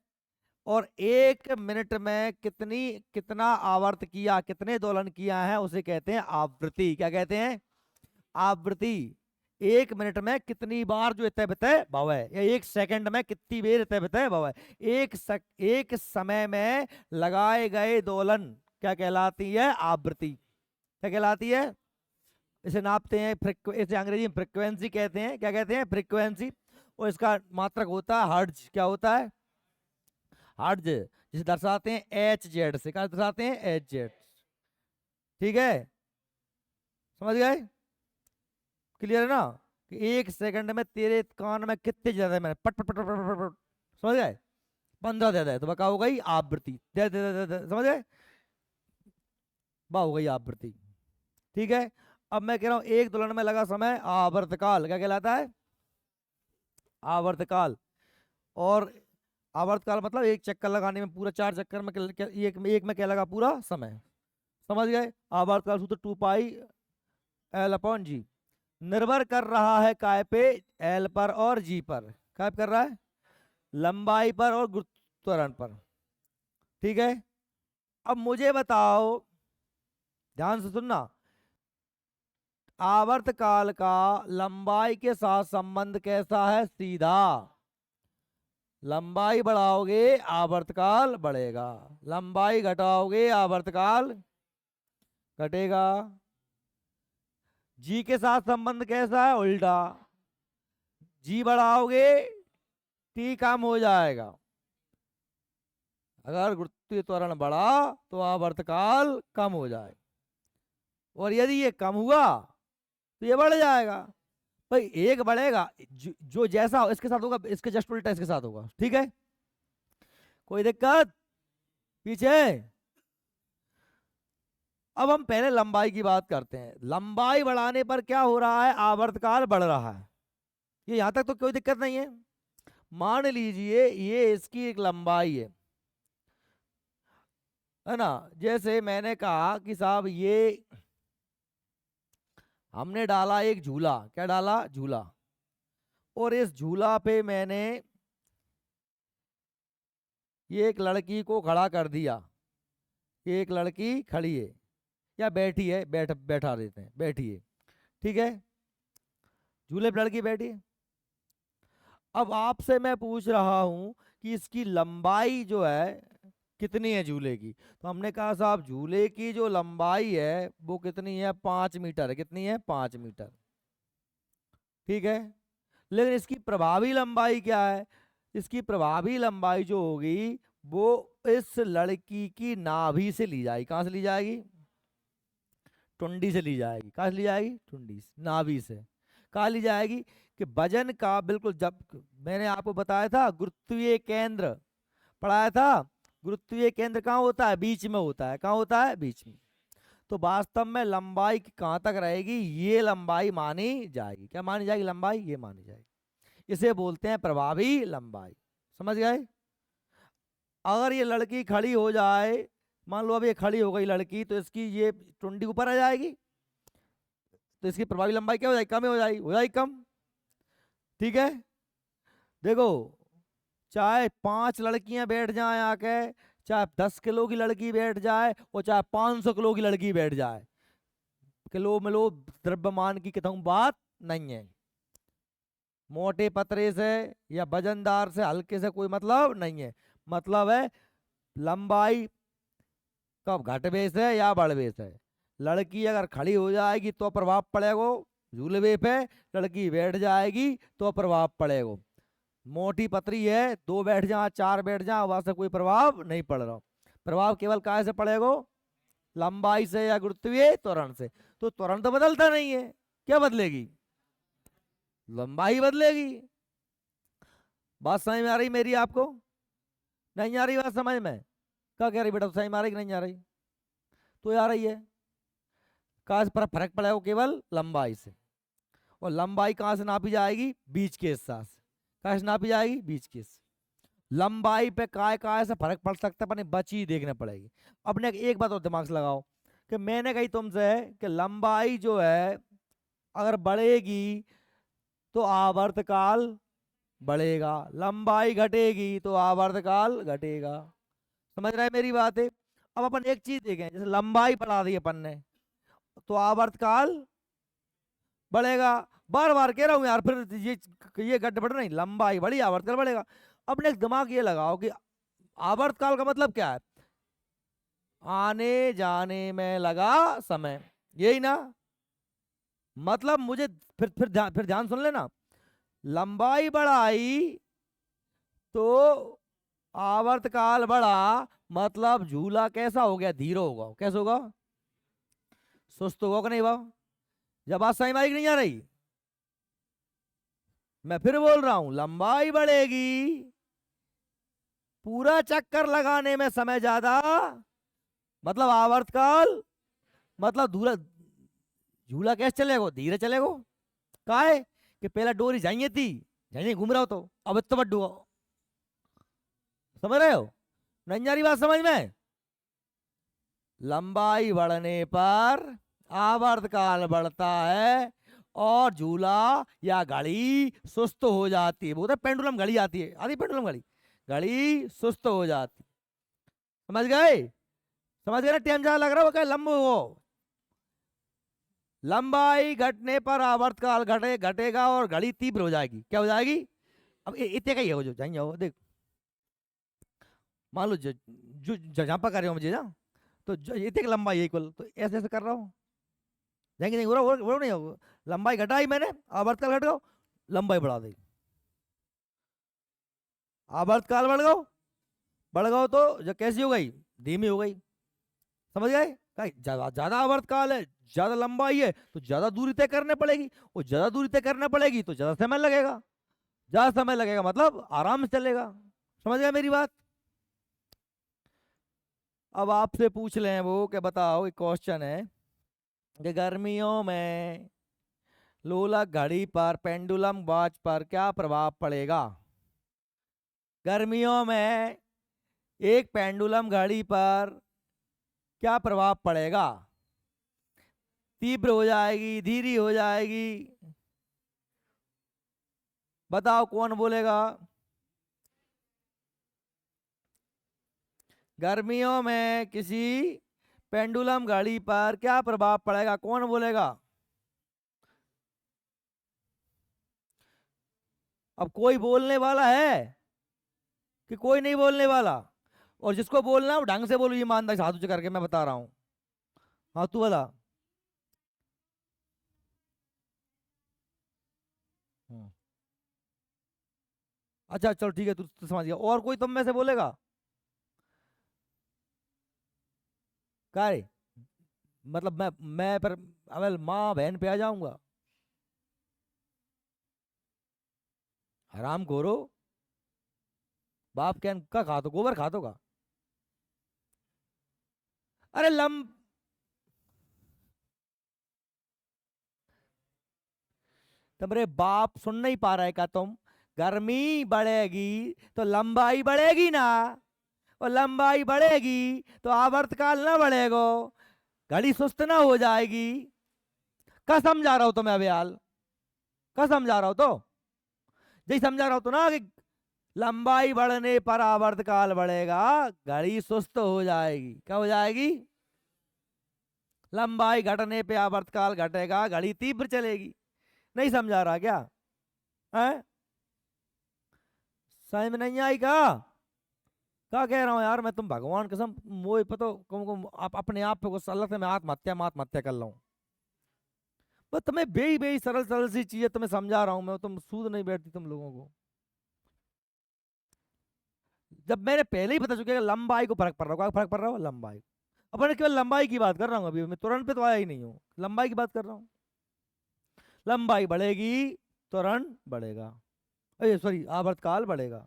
और 1 मिनट में कितना आवर्त किया, कितने दोलन किया है, उसे कहते हैं आवृत्ति। क्या कहते हैं? आवृत्ति। 1 मिनट में कितनी बार जो इतने बतय भव है, या 1 सेकंड में कितनी बेर इतने बतय भव है। एक समय में लगाए गए दोलन क्या कहलाती है? आवृत्ति। क्या कहलाती है? इसे नापते हैं इसे अंग्रेजी में फ्रिक्वेंसी कहते हैं। क्या कहते हैं? फ्रिक्वेंसी। और इसका मात्रक होता है हर्ट्ज। क्या होता है? हर्ट्ज। जिसे दर्शाते हैं HZ से। क्या दर्शाते हैं? HZ। ठीक है, समझ गए? क्लियर है ना? कि 1 सेकंड में तेरे कान में कितने ज्यादा मैंने पट पट पट पट पट पट, समझ गए? 15 दे दे तो बका हो गई आवृत्ति। दे दे दे दे, समझ गए? बा हो गई आवृत्ति। ठीक है। अब मैं कह रहा हूं एक दोलन में लगा समय आवर्तकाल। क्या कहलाता है? आवर्तकाल। और आवर्तकाल मतलब एक चक्कर लगाने में, पूरा 4 चक्कर में एक में क्या लगा? पूरा समय। समझ गए? आवर्तकाल सूत्र 2 पाई L/G। निर्भर कर रहा है काय पे? L पर और G पर। काय पे कर रहा है? लंबाई पर और गुरुत्वाकर्षण पर। ठीक है। अब मुझे बताओ, ध्यान से सुनना, आवर्तकाल का लंबाई के साथ संबंध कैसा है? सीधा। लंबाई बढ़ाओगे आवर्तकाल बढ़ेगा, लंबाई घटाओगे आवर्तकाल घटेगा। जी के साथ संबंध कैसा है? उल्टा। जी बढ़ाओगे टी कम हो जाएगा। अगर गुरुत्वीय त्वरण बढ़ा तो आवर्तकाल कम हो जाए, और यदि ये कम हुआ तो ये बढ़ जाएगा। भाई एक बढ़ेगा, जो जैसा इसके साथ होगा इसके जस्ट उल्टा इसके साथ होगा। ठीक है, कोई दिक्कत? पीछे। अब हम पहले लंबाई की बात करते हैं। लंबाई बढ़ाने पर क्या हो रहा है? आवर्तकाल बढ़ रहा है। ये यहां तक तो कोई दिक्कत नहीं है। मान लीजिए ये इसकी एक लंबाई है ना। जैसे मैंने कहा कि साहब ये हमने डाला एक झूला। क्या डाला? झूला। और इस झूला पे मैंने ये एक लड़की को खड़ा कर दिया। ये एक लड़की खड़ी है या बैठी है, बैठा देते हैं, बैठी है। ठीक है, झूले पे लड़की बैठी है। अब आपसे मैं पूछ रहा हूं कि इसकी लंबाई जो है कितनी है झूले की। तो हमने कहा साहब झूले की जो लंबाई है वो कितनी है? 5 मीटर है। कितनी है? 5 मीटर। ठीक है, लेकिन इसकी प्रभावी लंबाई क्या है? इसकी प्रभावी लंबाई जो होगी वो इस लड़की की नाभि से ली जाएगी। कहां से ली जाएगी? टुंडी से ली जाएगी। कहां से ली जाएगी? टुंडी से, नाभि से। कहां ली जाएगी? कि वजन का बिल्कुल, जब मैंने आपको बताया था गुरुत्वीय केंद्र पढ़ाया था, गुरुत्वीय केंद्र कहाँ होता है? बीच में होता है। कहाँ होता है? बीच में। तो वास्तव में लंबाई कहाँ तक रहेगी? ये लंबाई मानी जाएगी। क्या मानी जाएगी? लंबाई ये मानी जाएगी। इसे बोलते हैं प्रभावी लंबाई। समझ गए? अगर ये लड़की खड़ी हो जाए, मान लो अब ये खड़ी हो गई लड़की, तो इसकी ये टुंडी ऊपर आ जाएगी, तो इसकी प्रभावी लंबाई क्या हो जाएगी? कम हो जाएगी, हो जाएगी कम। ठीक है, देखो चाहे 5 लड़कियां बैठ जाएं आके, चाहे 10 किलो की लड़की बैठ जाए और चाहे 500 किलो की लड़की बैठ जाए, किलो मिलो द्रव्यमान की कहूँ बात नहीं है। मोटे पतरे से या वजनदार से हल्के से कोई मतलब नहीं है। मतलब है लंबाई कब घटवे से या बढ़वे से। लड़की अगर खड़ी हो जाएगी तो प्रभाव पड़ेगा झूलवे पे, लड़की बैठ जाएगी तो प्रभाव पड़ेगा। मोटी पतरी है, 2 बैठ जा 4 बैठ जा वहां से कोई प्रभाव नहीं पड़ रहा। प्रभाव केवल काय से पड़ेगा? लंबाई से या गुरुत्वीय त्वरण से। तो त्वरण तो बदलता नहीं है, क्या बदलेगी? लंबाई बदलेगी। बात समझ में आ रही मेरी आपको? नहीं आ रही बात समझ में? क्या कह रही बेटा, तो सही में आ रही कि नहीं आ रही? तो आ रही है। कहाँ से फर्क पड़ेगा? केवल लंबाई से। और लंबाई कहाँ से नापी जाएगी? बीच के हिस्सा से। कहाँ से नापी जाएगी? बीच के हिस्से। लंबाई पे काय काय से फर्क पड़ सकता है, अपने बची देखने पड़ेगी। अपने एक बात और दिमाग से लगाओ कि मैंने कही तुमसे कि लंबाई जो है अगर बढ़ेगी तो आवर्तकाल बढ़ेगा, लंबाई घटेगी तो आवर्तकाल घटेगा। समझ रहे हैं मेरी बात है? अब अपन एक चीज देखें, जैसे लंबाई बढ़ा दी अपन ने तो आवर्तकाल बढ़ेगा। बार बार कह रहा हूं यार, फिर ये गड़बड़ नहीं, लंबाई बढ़ी आवर्तकाल बढ़ेगा। अपने एक दिमाग ये लगाओ कि आवर्तकाल का मतलब क्या है? आने जाने में लगा समय, यही ना? मतलब मुझे फिर ध्यान सुन लेना। लंबाई बढ़ाई तो आवर्तकाल बढ़ा, मतलब झूला कैसा हो गया? धीरे होगा। कैसा होगा? सुस्त होगा कि नहीं हुआ? जब बात समझ में आई कि नहीं आ रही? मैं फिर बोल रहा हूं, लंबाई बढ़ेगी, पूरा चक्कर लगाने में समय ज्यादा, मतलब आवर्तकाल, मतलब धूला झूला कैसे चलेगा? धीरे चलेगा। का है कि पहला डोरी जाइए थी, जाइए घूम रहा हो तो अब तो बड्डू हो। समझ रहे हो? नहीं आ रही बात समझ में? लंबाई बढ़ने पर आवर्तकाल बढ़ता है और झूला या घड़ी सुस्त हो जाती है। बोलते पेंडुलम घड़ी आती है, आती पेंडुलम घड़ी, घड़ी सुस्त हो जाती। समझ गए? समझ गए ना? टाइम ज्यादा लग रहा हो क्या? लंबो हो। लंबाई घटने पर आवर्तकाल घटेगा और घड़ी तीव्र हो जाएगी। क्या हो जाएगी? अब इतने का ही हो जो जाएंगे हो देख। मान लो जहाँ पर कर रहे हो मुझे ना, तो इतने की लंबाई है इक्वल, तो ऐसे ऐसे कर रहा हूँ, जाएंगे नहीं, हो नहीं हो। लंबाई घटाई मैंने, आवर्तकाल घट गया, लंबाई बढ़ा दी, आवर्तकाल बढ़ गया तो जो कैसी हो गई? धीमी हो गई। समझ गए? ज्यादा ज्यादा आवर्तकाल है, ज्यादा लंबाई है तो ज्यादा दूरी तय करने पड़ेगी, और ज्यादा दूरी तय करने पड़ेगी तो ज्यादा समय लगेगा। ज्यादा समय लगेगा मतलब आराम से चलेगा। समझ गए मेरी बात? अब आपसे पूछ लें वो कि बताओ, एक क्वेश्चन है कि गर्मियों में लोलक घड़ी पर, पेंडुलम वॉच पर क्या प्रभाव पड़ेगा? गर्मियों में एक पेंडुलम घड़ी पर क्या प्रभाव पड़ेगा? तीव्र हो जाएगी, धीरी हो जाएगी? बताओ कौन बोलेगा? गर्मियों में किसी पेंडुलम घड़ी पर क्या प्रभाव पड़ेगा? कौन बोलेगा? अब कोई बोलने वाला है कि कोई नहीं बोलने वाला? और जिसको बोलना है वो ढंग से बोलो, ईमानदारी से हाथ ऊंचे करके, मैं बता रहा हूं। हाँ तू बता। हम्म, अच्छा चलो ठीक है, तू समझ गया। और कोई तुम में से बोलेगा? क्या है? मतलब मैं पर अवेल माँ बहन पे आ जाऊंगा? हराम खोरो, बाप क्या का खा तो गोबर खा तो का? अरे तुम्हारे बाप सुन नहीं पा रहे का तुम? गर्मी बढ़ेगी तो लंबाई बढ़ेगी ना, और लंबाई बढ़ेगी तो आवर्तकाल ना बढ़ेगा, घड़ी सुस्त ना हो जाएगी। क्या समझा रहा हूं तुम्हें अभी हाल? क्या समझा रहा हूं? तो यही समझा रहा हूं तो ना कि लंबाई बढ़ने पर आवर्तकाल बढ़ेगा, घड़ी सुस्त हो जाएगी। क्या हो जाएगी? लंबाई घटने पे आवर्तकाल घटेगा, घड़ी तीव्र चलेगी। नहीं समझा रहा क्या? है? समझ में नहीं आई क्या? क्या कह रहा हूँ यार मैं, तुम भगवान कसम मोए पतो आप अपने आप पे गुस्सा, अल्लाह से मैं आत्महत्या कर रहा हूँ। बस तुम्हें बेही बेही सरल सरल सी चीजें तुम्हें समझा रहा हूँ मैं, तुम सूद नहीं बैठती तुम लोगों को। जब मैंने पहले ही पता चुका कि लंबाई को फर्क पड़ रहा है, फर्क पड़ रहा हो लंबाई, अब मैं केवल लंबाई की बात कर रहा हूँ, अभी मैं तुरंत पे तो आया ही नहीं हूँ, लंबाई की बात कर रहा हूँ। लंबाई बढ़ेगी, त्वरण बढ़ेगा, अरे सॉरी आवर्तकाल बढ़ेगा।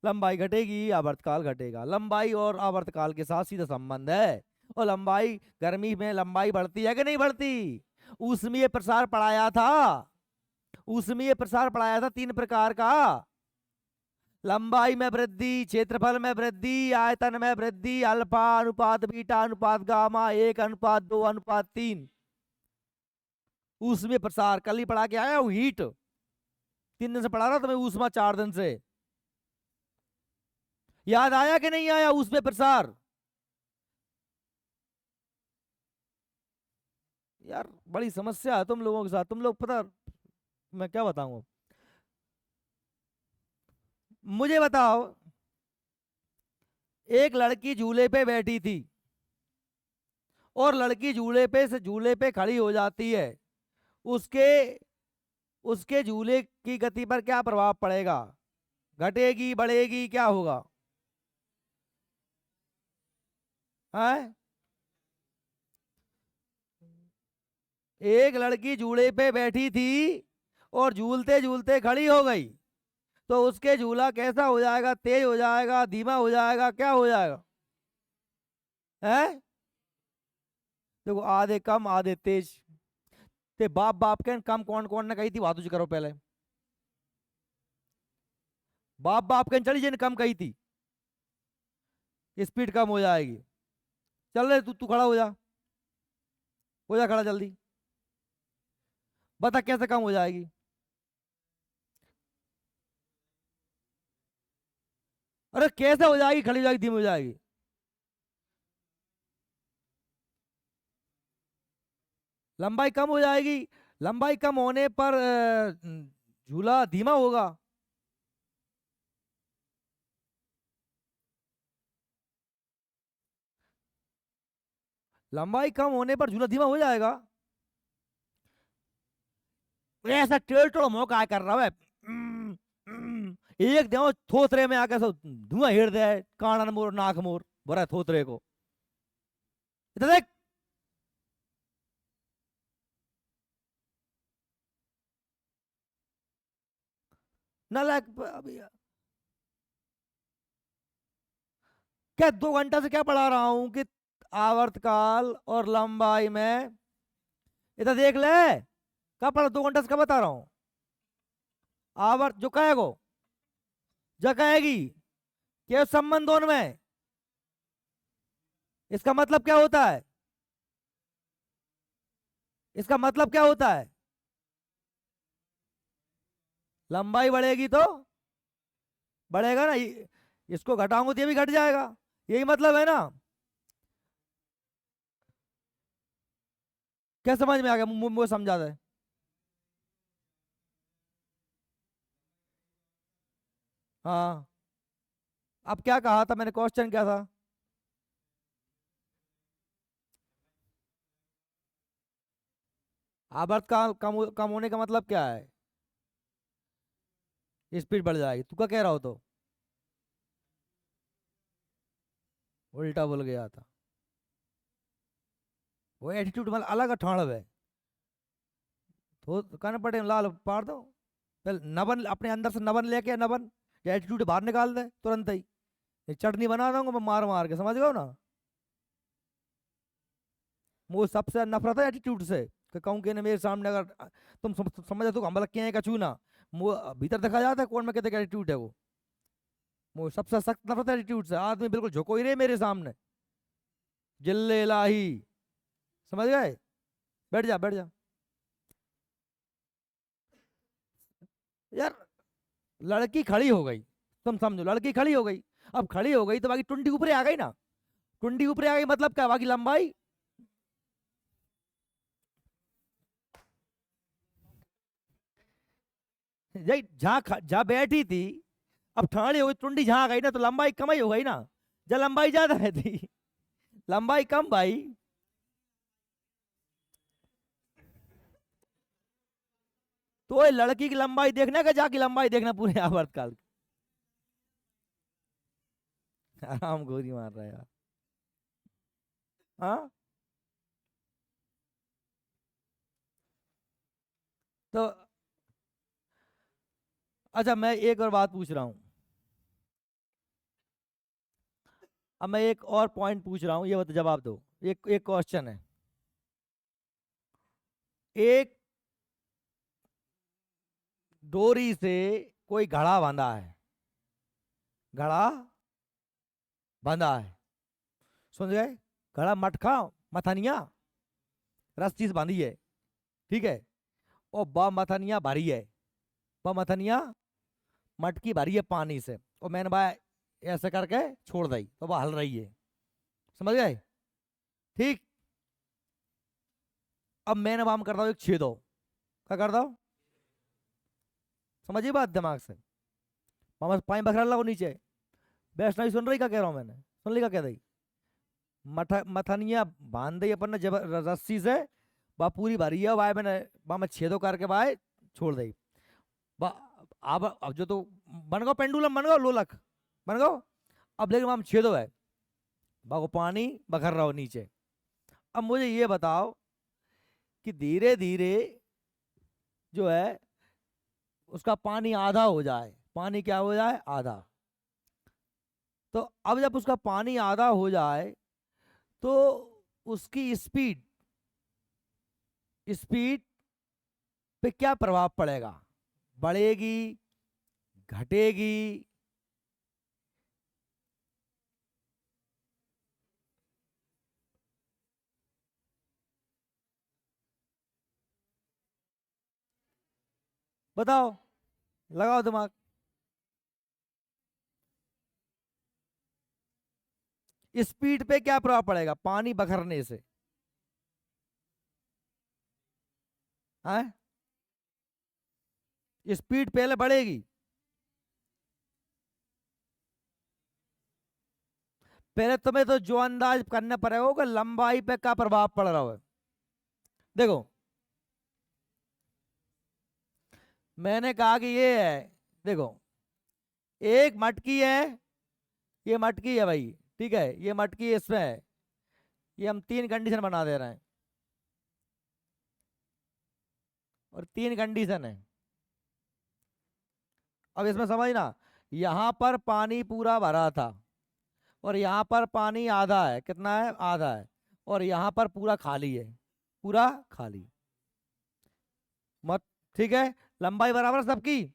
लंबाई घटेगी, आवर्तकाल घटेगा। लंबाई और आवर्तकाल के साथ सीधा संबंध है। और लंबाई, गर्मी में लंबाई बढ़ती है कि नहीं बढ़ती? ऊष्मीय प्रसार पढ़ाया था, ऊष्मीय प्रसार पढ़ाया था 3 प्रकार का। लंबाई में वृद्धि, क्षेत्रफल में वृद्धि, आयतन में वृद्धि, अल्फा अनुपात बीटा अनुपात गामा, 1:2:3। ऊष्मीय प्रसार कल ही पढ़ा के आया हूँ। हीट 3 दिन से पढ़ा रहा था मैं, ऊष्मा 4 दिन से। याद आया कि नहीं आया ऊष्मीय प्रसार? यार बड़ी समस्या है तुम लोगों के साथ, तुम लोग पता मैं क्या बताऊं। मुझे बताओ, एक लड़की झूले पे बैठी थी और लड़की झूले पे खड़ी हो जाती है, उसके उसके झूले की गति पर क्या प्रभाव पड़ेगा? घटेगी, बढ़ेगी, क्या होगा? है? एक लड़की झूले पे बैठी थी और झूलते झूलते खड़ी हो गई, तो उसके झूला कैसा हो जाएगा? तेज हो जाएगा, धीमा हो जाएगा, क्या हो जाएगा? है? देखो, आधे कम आधे तेज। ते बाप बाप के कम कौन कौन ने कही थी, बात करो पहले। बाप बाप के चली जिन कम कही थी स्पीड कम हो जाएगी। चल रहे तू तू खड़ा हो जा खड़ा जल्दी, बता कैसे कम हो जाएगी? अरे कैसे हो जाएगी? खड़ी हो जाएगी, धीमी हो जाएगी? लंबाई कम हो जाएगी। लंबाई कम होने पर झूला धीमा होगा। लंबाई कम होने पर झूला धीमा हो जाएगा। ऐसा टेढ़ टेढ़ मौका कर रहा है। एक दो थोतरे में आके सब धुआं हेड़ दे, कानन मोर नाक मोर बोरा थोतरे को। इधर देख। नालायक क्या 2 घंटा से क्या पढ़ा रहा हूं कि आवर्तकाल और लंबाई में, इधर देख ले। कब पढ़ा? 2 घंटा से कब बता रहा हूं? आवर्त जो कहेगो, जो कहेगी क्या संबंध दोनों में? इसका मतलब क्या होता है? इसका मतलब क्या होता है? लंबाई बढ़ेगी तो बढ़ेगा ना, इसको घटाऊंगा तो ये भी घट जाएगा, यही मतलब है ना? क्या समझ में आ गया? मुझे समझा दे। हाँ। अब क्या कहा था मैंने? क्वेश्चन क्या था? आवर्त का कम होने का मतलब क्या है? स्पीड बढ़ जाएगी। तू क्या कह रहा हो? तो उल्टा बोल गया था। वो एटीट्यूड मतलब अलग ठाड़ है। तो कहना पड़े लाल पार दो पहले, नवन अपने अंदर से नवन लेके, नवन एटीट्यूड बाहर निकाल दे तुरंत ही। ये चटनी बना दूंगा मैं मार मार के, समझ गए ना? मुझे सबसे नफरत है एटीट्यूड से, कि कहूँ कि ना मेरे सामने अगर तुम समझ तो हम लग हैं कछू ना, मुँह भीतर देखा जाता है कौन में कहते एटीट्यूड है वो। मुझे सबसे सख्त नफरत है एटीट्यूड से। आदमी बिल्कुल झुको ही रहे मेरे सामने, जिल्ले लाही। समझ गए? बैठ जा बैठ जा। यार लड़की खड़ी हो गई, तुम समझो लड़की खड़ी हो गई। अब खड़ी हो गई तो बाकी टुंडी ऊपर आ गई ना, टुंडी ऊपर आ गई मतलब क्या, बाकी लंबाई जहाँ बैठी थी, अब ठाड़ी हो गई, टुंडी जहाँ आ गई ना, तो लंबाई कम ही हो गई ना, जब लंबाई ज्यादा है थी लंबाई कम भाई। तो ये लड़की की लंबाई देखना का जाके लंबाई देखना पूरे आवर्तकाल की। आराम गोली मार रहा है यार। हाँ, तो अच्छा मैं एक और बात पूछ रहा हूँ, अब मैं एक और पॉइंट पूछ रहा हूँ, ये बता जवाब दो। एक एक क्वेश्चन है, एक डोरी से कोई घड़ा बांधा है, घड़ा बांधा है, सुन गए, घड़ा मटका मथनिया रस्सी से बांधी है, ठीक है, और बा मथनिया भरी है, बा मथनिया मटकी भरी है पानी से, और मैंने भाई ऐसे करके छोड़ दी तो वह हल रही है, समझ गए, ठीक। अब मैंने वाम करता हूँ एक छेदो, क्या करता हूँ, समझिए बात दिमाग से, मामा पानी बखरा लो नीचे, वैष्णवी सुन रही क्या कह रहा हूँ मैंने, सुन ली क्या कह रही, मथनिया बांध दी अपन ने जब रस्सी से, बा पूरी भरी है भाई, मैंने मैं छेदो करके भाई छोड़ दी, बा अब जो तो बन गो पेंडुलम, बन गो लोलक, बन गो। अब लेकिन वहां छेदो है, बाको पानी बखर रहा हो नीचे। अब मुझे ये बताओ कि धीरे धीरे जो है उसका पानी आधा हो जाए, पानी क्या हो जाए, आधा। तो अब जब उसका पानी आधा हो जाए तो उसकी स्पीड स्पीड पे क्या प्रभाव पड़ेगा, बढ़ेगी, घटेगी, बताओ, लगाओ दिमाग। स्पीड पे क्या प्रभाव पड़ेगा पानी बखरने से, है, स्पीड पहले बढ़ेगी, पहले तुम्हें तो जो अंदाज करना पड़ेगा कि लंबाई पे क्या प्रभाव पड़ रहा है। देखो मैंने कहा कि ये है, देखो एक मटकी है, ये मटकी है भाई, ठीक है, ये मटकी इसमें है, ये हम तीन कंडीशन बना दे रहे हैं, और तीन कंडीशन है। अब इसमें समझना, यहां पर पानी पूरा भरा था, और यहाँ पर पानी आधा है, कितना है, आधा है, और यहाँ पर पूरा खाली है, पूरा खाली, मत, ठीक है, लंबाई बराबर सबकी,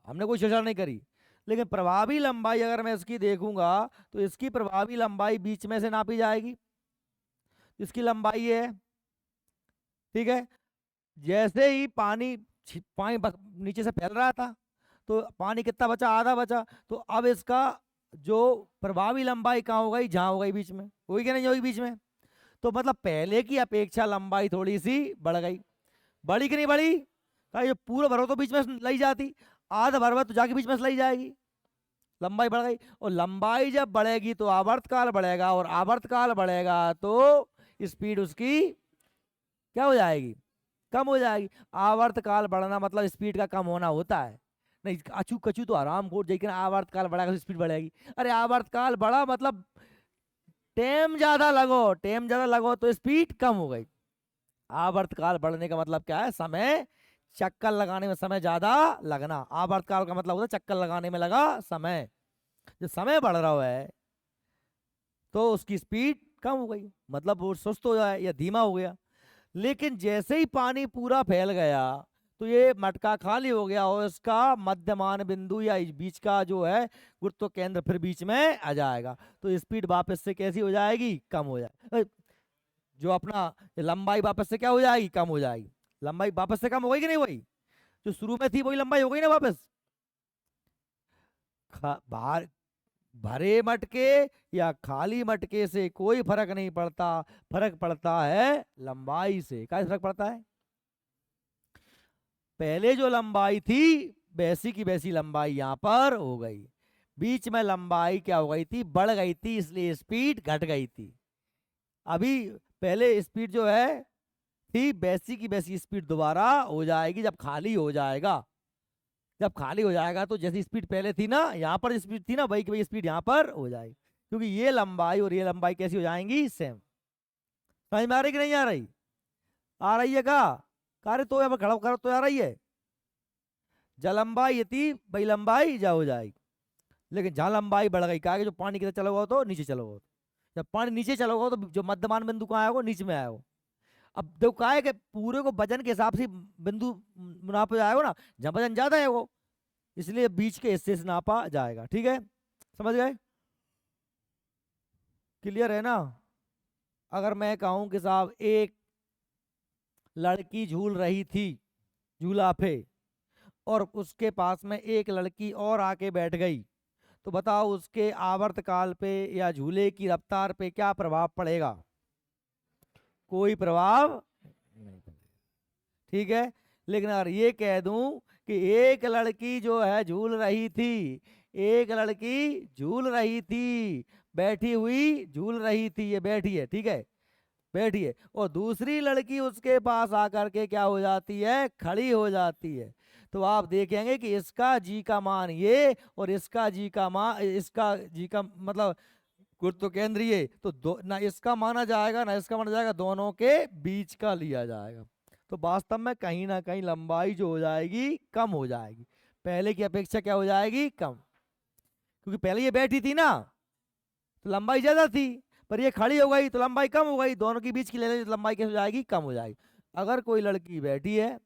हमने कोई चर्चा नहीं करी, लेकिन प्रभावी लंबाई अगर मैं इसकी देखूंगा तो इसकी प्रभावी लंबाई बीच में से नापी जाएगी, इसकी लंबाई है, ठीक है, जैसे ही पानी नीचे से फैल रहा था तो पानी कितना बचा, आधा बचा, तो अब इसका जो प्रभावी लंबाई कहाँ हो गई, जहाँ हो गई बीच में, होगी कि नहीं होगी बीच में, तो मतलब पहले की अपेक्षा लंबाई थोड़ी सी बढ़ गई, बढ़ी कि नहीं बढ़ी, कहा ये पूरा भरो तो बीच में से लाई जाती, आधा भरवा तो जाके बीच में से लाई जाएगी, लंबाई बढ़ गई, और लंबाई जब बढ़ेगी तो आवर्तकाल बढ़ेगा, और आवर्तकाल बढ़ेगा तो स्पीड उसकी क्या हो जाएगी, कम हो जाएगी। आवर्तकाल बढ़ना मतलब स्पीड का कम होना होता है, नहीं अचू कचू तो आराम को लेकिन आवर्तकाल बढ़ेगा तो स्पीड बढ़ेगी, अरे आवर्तकाल बढ़ा मतलब टेम ज्यादा लगो, टेम ज्यादा लगो तो स्पीड कम हो गई, आवर्तकाल बढ़ने का मतलब क्या है, समय, चक्कर लगाने में समय ज्यादा लगना, आवर्तकाल का मतलब होता है चक्कर लगाने में लगा समय, जो समय बढ़ रहा है तो उसकी स्पीड कम हो गई, मतलब वो सुस्त हो जाए या धीमा हो गया। लेकिन जैसे ही पानी पूरा फैल गया तो ये मटका खाली हो गया, और इसका मध्यमान बिंदु या इस बीच का जो है गुरुत्व केंद्र फिर बीच में आ जाएगा, तो स्पीड वापस से कैसी हो जाएगी, कम हो जाए, जो अपना लंबाई वापस से क्या हो जाएगी, कम हो जाएगी, लंबाई वापस से कम हो गई कि नहीं, वही जो शुरू में थी वही लंबाई हो गई ना वापस, बाहर भरे मटके या खाली मटके से कोई फर्क नहीं पड़ता, फर्क पड़ता है लंबाई से। क्या फर्क पड़ता है? पहले जो लंबाई थी वैसी की वैसी लंबाई यहां पर हो गई, बीच में लंबाई क्या हो गई थी, बढ़ गई थी, इसलिए स्पीड घट गई थी। अभी पहले स्पीड जो है थी वैसी की वैसी स्पीड दोबारा हो जाएगी जब खाली हो जाएगा। जब खाली हो जाएगा तो जैसी स्पीड पहले थी ना, यहाँ पर स्पीड थी ना, वही की वही स्पीड यहाँ पर हो जाएगी, क्योंकि ये लंबाई और ये लंबाई कैसी हो जाएंगी, सेम। समझ में आ रही कि नहीं आ रही? आ रही है का? कार्य तो यहाँ पर खड़ा कर तो आ रही है। जब लंबाई ये थी वही लंबाई जा हो जाएगी, लेकिन जहां लंबाई बढ़ गई, क्या जो पानी की तरह चलोगा तो नीचे चलोगा, जब पानी नीचे चलोगा तो जो मध्यमान बिंदु कहाँ आएगा, नीचे में आएगा। अब देखो क्या है कि पूरे को वजन के हिसाब से बिंदु नापा जाएगा ना, जहाँ वजन ज्यादा है वो, इसलिए बीच के हिस्से से नापा जाएगा। ठीक है, समझ गए? क्लियर है ना? अगर मैं कहूं कि साहब एक लड़की झूल रही थी झूला पे, और उसके पास में एक लड़की और आके बैठ गई, तो बताओ उसके आवर्तकाल पे या झूले की रफ्तार पे क्या प्रभाव पड़ेगा? कोई प्रभाव नहीं पड़ेगा। ठीक है, लेकिन अगर ये कह दूं कि एक लड़की जो है झूल रही थी, एक लड़की झूल रही थी, बैठी हुई झूल रही थी, ये बैठी है, ठीक है, बैठी है, और दूसरी लड़की उसके पास आकर के क्या हो जाती है, खड़ी हो जाती है, तो आप देखेंगे कि इसका जी का मान ये और इसका जी का मान, इसका जी का मतलब गुरुत्व केंद्रीय, तो दो ना इसका माना जाएगा ना इसका माना जाएगा, दोनों के बीच का लिया जाएगा। तो वास्तव में कहीं ना कहीं लंबाई जो हो जाएगी कम हो जाएगी, पहले की अपेक्षा क्या हो जाएगी, कम, क्योंकि पहले ये बैठी थी ना तो लंबाई ज्यादा थी, पर ये खड़ी हो गई तो लंबाई कम हो गई, दोनों के बीच की लंबाई कैसे हो जाएगी, कम हो जाएगी। अगर कोई लड़की बैठी है,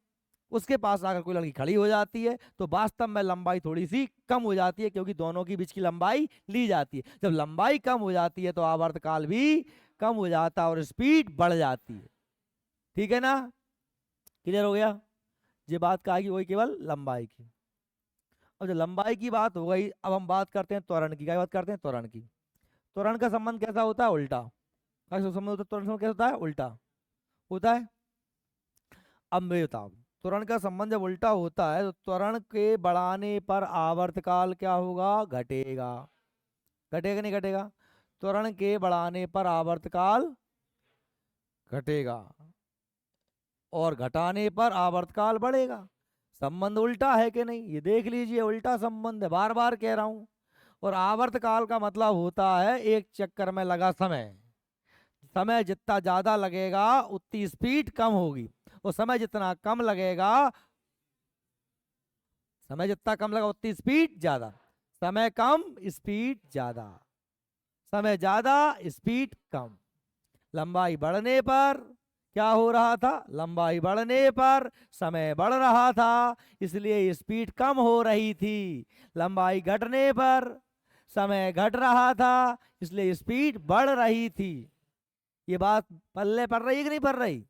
उसके पास आकर कोई लड़की खड़ी हो जाती है, तो वास्तव में लंबाई थोड़ी सी कम हो जाती है, क्योंकि दोनों के बीच की लंबाई ली जाती है। जब लंबाई कम हो जाती है तो आवर्तकाल भी कम हो जाता है और स्पीड बढ़ जाती है। ठीक है ना? क्लियर हो गया? ये बात कहा कि वही केवल लंबाई की। अब जब लंबाई की बात हो गई, अब हम बात करते हैं त्वरण की। क्या बात करते हैं? त्वरण की। त्वरण का संबंध कैसा होता है, उल्टा। कैसा संबंध होता है त्वरण का, कैसा होता है, उल्टा होता है। अब मैं बताऊं, त्वरण का संबंध जब उल्टा होता है तो त्वरण के बढ़ाने पर आवर्तकाल क्या होगा, घटेगा। घटेगा नहीं घटेगा? त्वरण के बढ़ाने पर आवर्तकाल घटेगा और घटाने पर आवर्तकाल बढ़ेगा। संबंध उल्टा है कि नहीं, ये देख लीजिए, उल्टा संबंध है, बार बार कह रहा हूं। और आवर्तकाल का मतलब होता है एक चक्कर में लगा समय। समय जितना ज्यादा लगेगा उतनी स्पीड कम होगी, और समय जितना कम लगेगा, समय जितना कम लगा उतनी स्पीड ज्यादा। समय कम स्पीड ज्यादा, समय ज्यादा स्पीड कम। लंबाई बढ़ने पर क्या हो रहा था, लंबाई बढ़ने पर समय बढ़ रहा था, इसलिए स्पीड कम हो रही थी। लंबाई घटने पर समय घट रहा था, इसलिए स्पीड बढ़ रही थी। ये बात पल्ले पड़ रही है कि नहीं पड़ रही?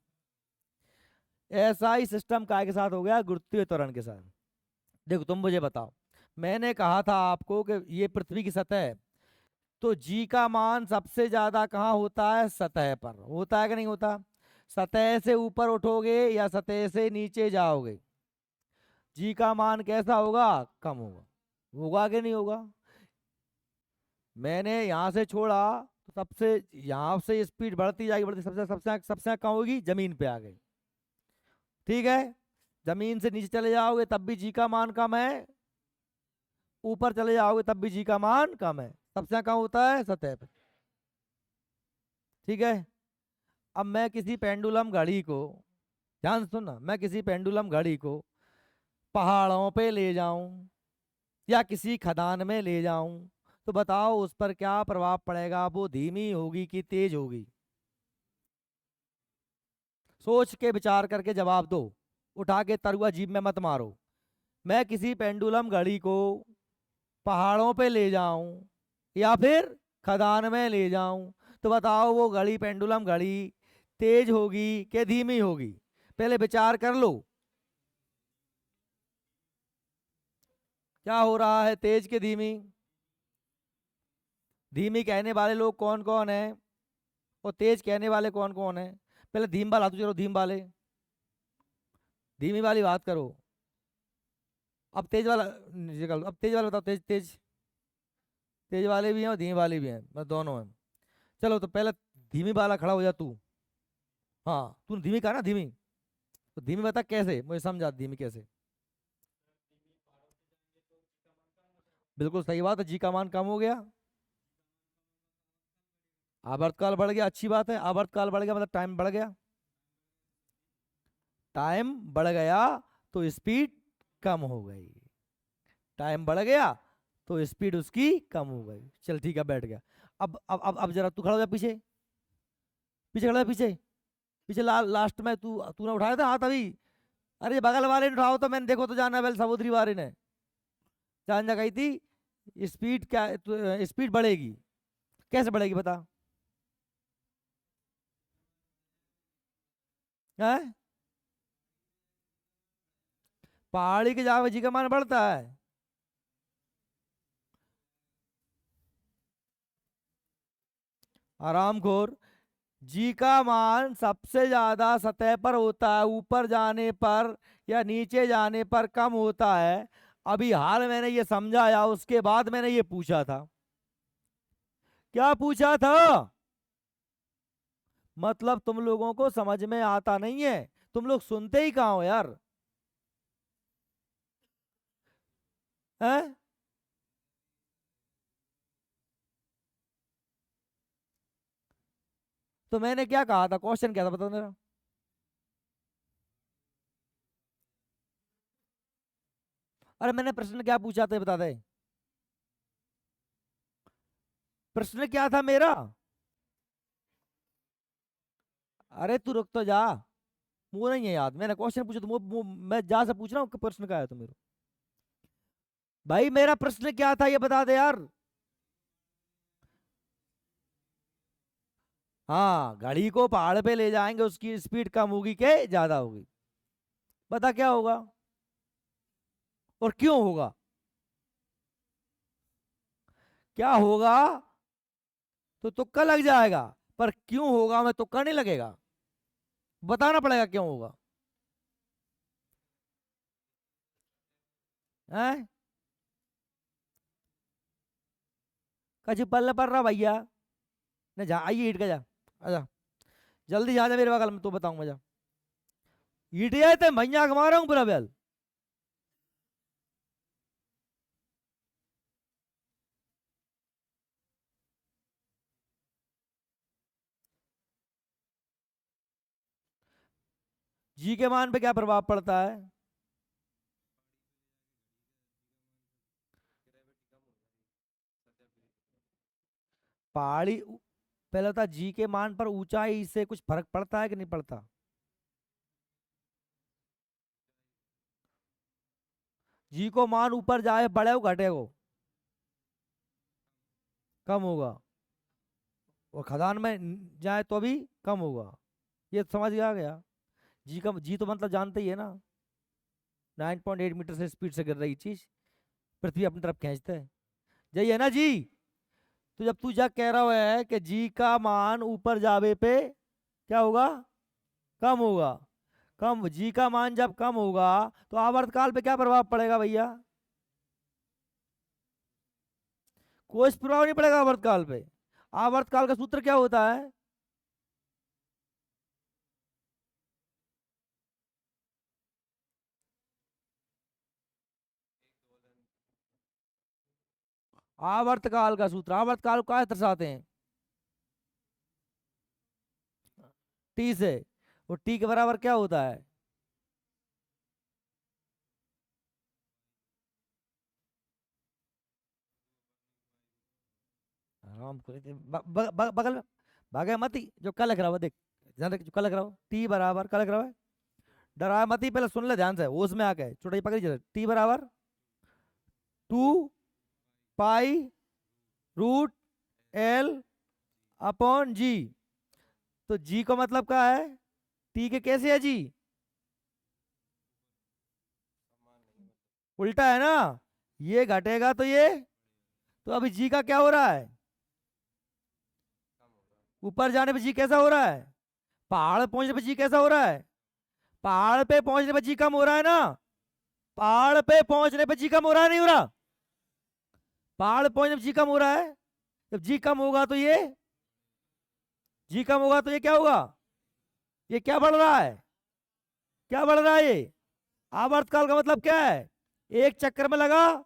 ऐसा ही सिस्टम काय के साथ हो गया, गुरुत्वीय त्वरण के साथ। देखो तुम मुझे बताओ, मैंने कहा था आपको कि ये पृथ्वी की सतह है, तो जी का मान सबसे ज्यादा कहाँ होता है, सतह पर होता है कि नहीं होता? सतह से ऊपर उठोगे या सतह से नीचे जाओगे, जी का मान कैसा होगा, कम होगा। होगा कि नहीं होगा? मैंने यहां से छोड़ा तो सबसे यहां से स्पीड बढ़ती जाएगी, बढ़ती, सबसे सबसे सबसे कम होगी, जमीन पे आ गई। ठीक है, जमीन से नीचे चले जाओगे तब भी जी का मान कम है, ऊपर चले जाओगे तब भी जी का मान कम है, सबसे कम होता है सतह पे। ठीक है, अब मैं किसी पेंडुलम घड़ी को, ध्यान से सुनना, मैं किसी पेंडुलम घड़ी को पहाड़ों पे ले जाऊं या किसी खदान में ले जाऊं, तो बताओ उस पर क्या प्रभाव पड़ेगा, वो धीमी होगी कि तेज होगी? सोच के विचार करके जवाब दो, उठा के तरुआ जीभ में मत मारो। मैं किसी पेंडुलम घड़ी को पहाड़ों पे ले जाऊं या फिर खदान में ले जाऊं, तो बताओ वो घड़ी, पेंडुलम घड़ी तेज होगी कि धीमी होगी? पहले विचार कर लो। क्या हो रहा है, तेज के धीमी? धीमी कहने वाले लोग कौन कौन है और तेज कहने वाले कौन कौन है? पहले धीम वाला तो चलो, धीम वाले, धीमी वाली बात करो। अब तेज वाला निकल, अब तेज वाला बताओ, तेज तेज। तेज वाले भी हैं और धीमी वाले भी हैं, बस दोनों हैं। चलो तो पहले धीमी वाला खड़ा हो जा तू। हाँ, तूने धीमी कहा ना, धीमी, तो धीमी बता कैसे, मुझे समझा धीमी कैसे। बिल्कुल सही बात है, जी का मान कम हो गया, आवर्तकाल बढ़ गया, अच्छी बात है। आवर्तकाल बढ़ गया मतलब टाइम बढ़ गया, टाइम बढ़ गया तो स्पीड कम हो गई। टाइम बढ़ गया तो स्पीड उसकी कम हो गई। चल ठीक है, बैठ गया। अब जरा तू खड़ा हो जा पीछे, पीछे खड़ा हो जा, पीछे। पीछे लास्ट में तूने उठाया था हाथ अभी। अरे बगल वाले ने उठाओ तो मैंने देखो तो जाना बेल समुद्री वाले ने जान जा गई थी। स्पीड क्या, स्पीड बढ़ेगी, कैसे बढ़ेगी बता? है, पहाड़ी के जावे जी का मान बढ़ता है। आरामखोर, जी का मान सबसे ज्यादा सतह पर होता है, ऊपर जाने पर या नीचे जाने पर कम होता है। अभी हाल मैंने ये समझाया, उसके बाद मैंने ये पूछा था। क्या पूछा था? मतलब तुम लोगों को समझ में आता नहीं है, तुम लोग सुनते ही कहाँ हो यार। हैं? तो मैंने क्या कहा था, क्वेश्चन क्या था बताओ मेरा? अरे मैंने प्रश्न क्या पूछा था ये बता दे। प्रश्न क्या था मेरा? अरे तू रुक तो जा, मुंह नहीं है याद, मैंने क्वेश्चन पूछा तो मैं जा से पूछ रहा हूँ कि प्रश्न क्या है तो मेरा। भाई मेरा प्रश्न क्या था ये बता दे यार। हाँ, घड़ी को पहाड़ पे ले जाएंगे, उसकी स्पीड कम होगी के ज्यादा होगी? बता क्या होगा और क्यों होगा? क्या होगा तो तुक्का लग जाएगा, पर क्यों होगा मैं तुक्का नहीं लगेगा, बताना पड़ेगा क्यों होगा। हैं? कछ पल्ले पड़ रहा भैया, न जा, आइए ईट का जा, आजा, जल्दी जा जा मेरे बगल में, तो बताऊंगा जा। ईट जाए तो भैया मारा हूँ पूरा बैल। जी के मान पे क्या प्रभाव पड़ता है? पहले बता, जी के मान पर ऊंचाई से कुछ फर्क पड़ता है कि नहीं पड़ता? जी को मान ऊपर जाए बढ़े हो घटे हो? कम होगा। और खदान में जाए तो भी कम होगा, ये समझ आ गया। जी का जी तो मतलब जानते ही है ना, 9.8 मीटर से स्पीड से गिर रही चीज पृथ्वी अपनी तरफ खींचते है, यही है ना जी? तो जब तू जब कह रहा है कि जी का मान ऊपर जावे पे क्या होगा, कम होगा, कम जी का मान जब कम होगा तो आवर्तकाल पे क्या प्रभाव पड़ेगा भैया? कोई प्रभाव नहीं पड़ेगा आवर्तकाल पे। आवर्तकाल का सूत्र क्या होता है? आवर्तकाल का सूत्र, आवर्तकाल को क्या दर्शाते हैं? टी से। और टी के बराबर क्या होता है? आराम को बगल में भागे मत ही, जो कल लिख रहा हुआ देख, ध्यान रख, जो कल लिख रहा हो, टी बराबर कल लिख रहा है, डरा मत ही, पहले सुन ले ध्यान से, होश में आके छोटा पकड़ी चले, टी बराबर 2 पाई रूट एल अपॉन जी। तो जी का मतलब क्या है, टी के कैसे है जी? उल्टा है ना, ये घटेगा तो ये, तो अभी जी का क्या हो रहा है, ऊपर जाने पे जी कैसा हो रहा है, पहाड़ पहुंचने पे जी कैसा हो रहा है, पहाड़ पे पहुंचने पे जी कम हो रहा है ना, पहाड़ पे पहुंचने पे जी कम हो रहा है नहीं हो रहा, पहाड़ पहुंचने पे जी कम हो रहा है, जब जी कम होगा तो ये, जी कम होगा तो ये क्या होगा, ये क्या बढ़ रहा है, क्या बढ़ रहा है ये, आवर्तकाल का मतलब क्या है, एक चक्कर में लगा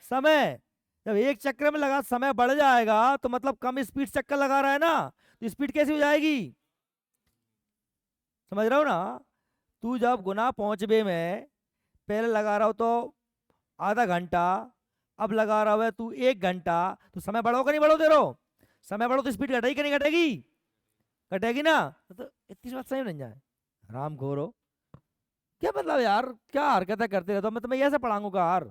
समय, जब एक चक्कर में लगा समय बढ़ जाएगा तो मतलब कम स्पीड चक्कर लगा रहा है ना, तो स्पीड कैसी हो जाएगी, समझ रहा हो ना। तू जब गुना पहुंचबे में पहले लगा रहा हो तो आधा घंटा, अब लगा रहा है तू 1 घंटा, तो समय बढ़ो का नहीं बढ़ो दे रहो, समय बढ़ो तो स्पीड घटेगी कि नहीं घटेगी, घटेगी ना, तो इतनी बात सही नहीं जाए, राम घोरो, क्या मतलब यार, क्या हरकतें करते रहते हो, मैं तुम्हें ऐसे पढ़ाऊंगा यार,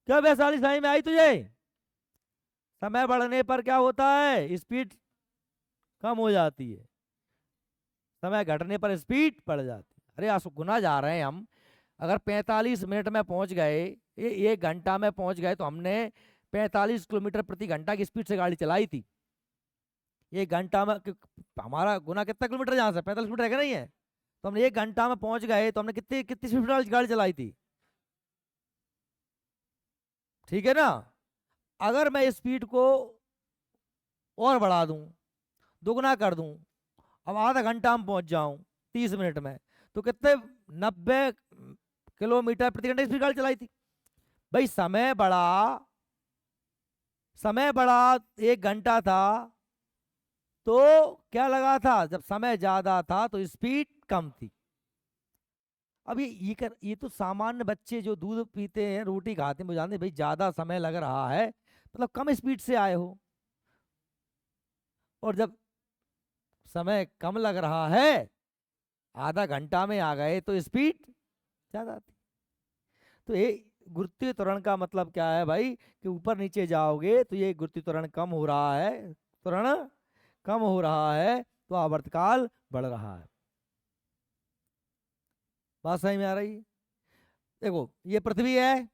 क्या वैशाली साई में आई तुझे, समय बढ़ने पर क्या होता है, स्पीड कम हो जाती है, समय घटने पर स्पीड बढ़ जाती है, अरे आसु गुना जा रहे हैं हम, अगर 45 मिनट में पहुंच गए, ये 1 घंटा में पहुंच गए, तो हमने 45 किलोमीटर प्रति घंटा की स्पीड से गाड़ी चलाई थी, 1 घंटा में हमारा गुना कितना किलोमीटर यहाँ से 45 मीटर है कि नहीं है, तो हमने 1 घंटा में पहुंच गए, तो हमने कितनी कितनी स्पीड वाली गाड़ी चलाई थी, ठीक है ना। अगर मैं स्पीड को और बढ़ा दूं, दुगना कर दूं, अब आधा घंटा में पहुंच जाऊं 30 मिनट में, तो कितने 90 किलोमीटर प्रति घंटा स्पीड गाड़ी चलाई थी, भाई समय बढ़ा, समय बढ़ा, 1 घंटा था, तो क्या लगा था, जब समय ज्यादा था तो स्पीड कम थी। अब ये तो सामान्य बच्चे जो दूध पीते हैं रोटी खाते हैं वो जानते हैं भाई ज्यादा समय लग रहा है मतलब कम स्पीड से आए हो, और जब समय कम लग रहा है आधा घंटा में आ गए तो स्पीड ज्यादा थी। तो ये गुरुत्वीय त्वरण का मतलब क्या है भाई, कि ऊपर नीचे जाओगे तो ये गुरुत्वीय त्वरण कम हो रहा है, त्वरण कम हो रहा है तो आवर्तकाल बढ़ रहा है, बात समझ में आ रही है। देखो ये पृथ्वी है,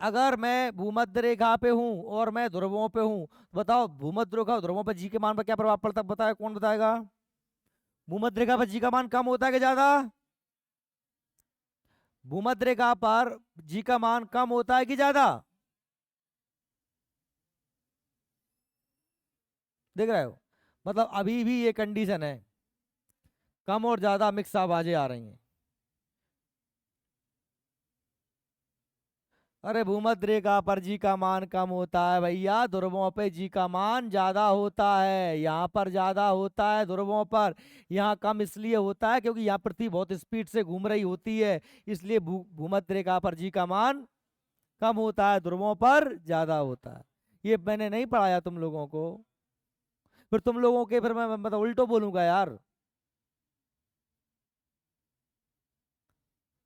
अगर मैं भूमध्य रेखा पे हूं और मैं ध्रुवों पे हूं, बताओ भूमध्य रेखा और ध्रुवों पे जी के मान पर क्या प्रभाव पड़ता है, बताए कौन बताएगा, भूमध्य रेखा पर जी का मान कम होता है कि ज्यादा, भूमध्य रेखा पर जी का मान कम होता है कि ज्यादा, देख रहे हो, मतलब अभी भी ये कंडीशन है, कम और ज्यादा मिक्स आवाजें आ रही हैं, अरे भूमध्य रेखा पर जी का मान कम होता है भैया, ध्रुवों पे जी का मान ज्यादा होता है, यहाँ पर ज्यादा होता है ध्रुवों पर, यहाँ कम इसलिए होता है क्योंकि यहाँ पृथ्वी बहुत स्पीड से घूम रही होती है, इसलिए भूमध्य रेखा पर जी का मान कम होता है, ध्रुवों पर ज्यादा होता है। ये मैंने नहीं पढ़ाया तुम लोगों को, फिर तुम लोगों के फिर मैं मतलब उल्टो बोलूंगा यार,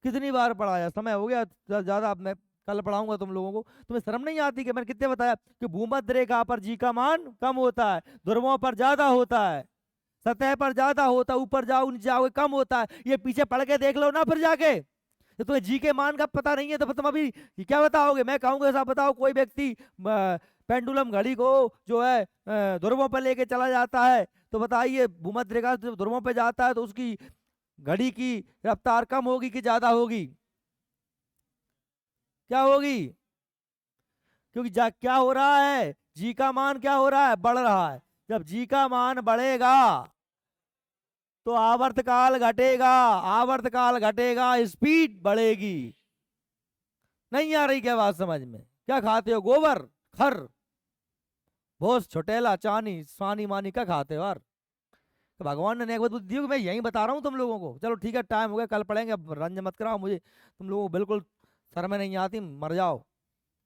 कितनी बार पढ़ाया, समय हो गया ज्यादा, अब मैं कल पढ़ाऊंगा तुम लोगों को, तुम्हें शर्म नहीं आती कि मैंने कितने बताया कि भूमध्य रेखा पर जी का मान कम होता है, ध्रुवों पर ज्यादा होता है, सतह पर ज्यादा होता है, ऊपर जाओ नीचे जाओ कम होता है, ये पीछे पढ़ के देख लो ना फिर जाके, तो तुम्हें जी के मान का पता नहीं है तो फिर तुम अभी क्या बताओगे, मैं कहूंगा ऐसा बताओ कोई व्यक्ति पेंडुलम घड़ी को जो है ध्रुवों पर लेके चला जाता है, तो बताइए भूमध्य रेखा से जब ध्रुवों पर जाता है तो उसकी घड़ी की रफ्तार कम होगी कि ज्यादा होगी, क्या होगी, क्योंकि क्या हो रहा है, जी का मान क्या हो रहा है, बढ़ रहा है, जब जी का मान बढ़ेगा तो आवर्तकाल घटेगा, आवर्तकाल घटेगा स्पीड बढ़ेगी, नहीं आ रही क्या बात समझ में, क्या खाते हो गोबर, खर, भोस छोटेला चानी स्वानी मानी क्या खाते हो यार, तो भगवान ने नेक बुद्धि दी हो कि मैं यही बता रहा हूँ तुम लोगों को, चलो ठीक है टाइम हो गया कल पढ़ेंगे, अब रंज मत कराओ मुझे, तुम लोगों को बिल्कुल शर्म नहीं आती, मर जाओ।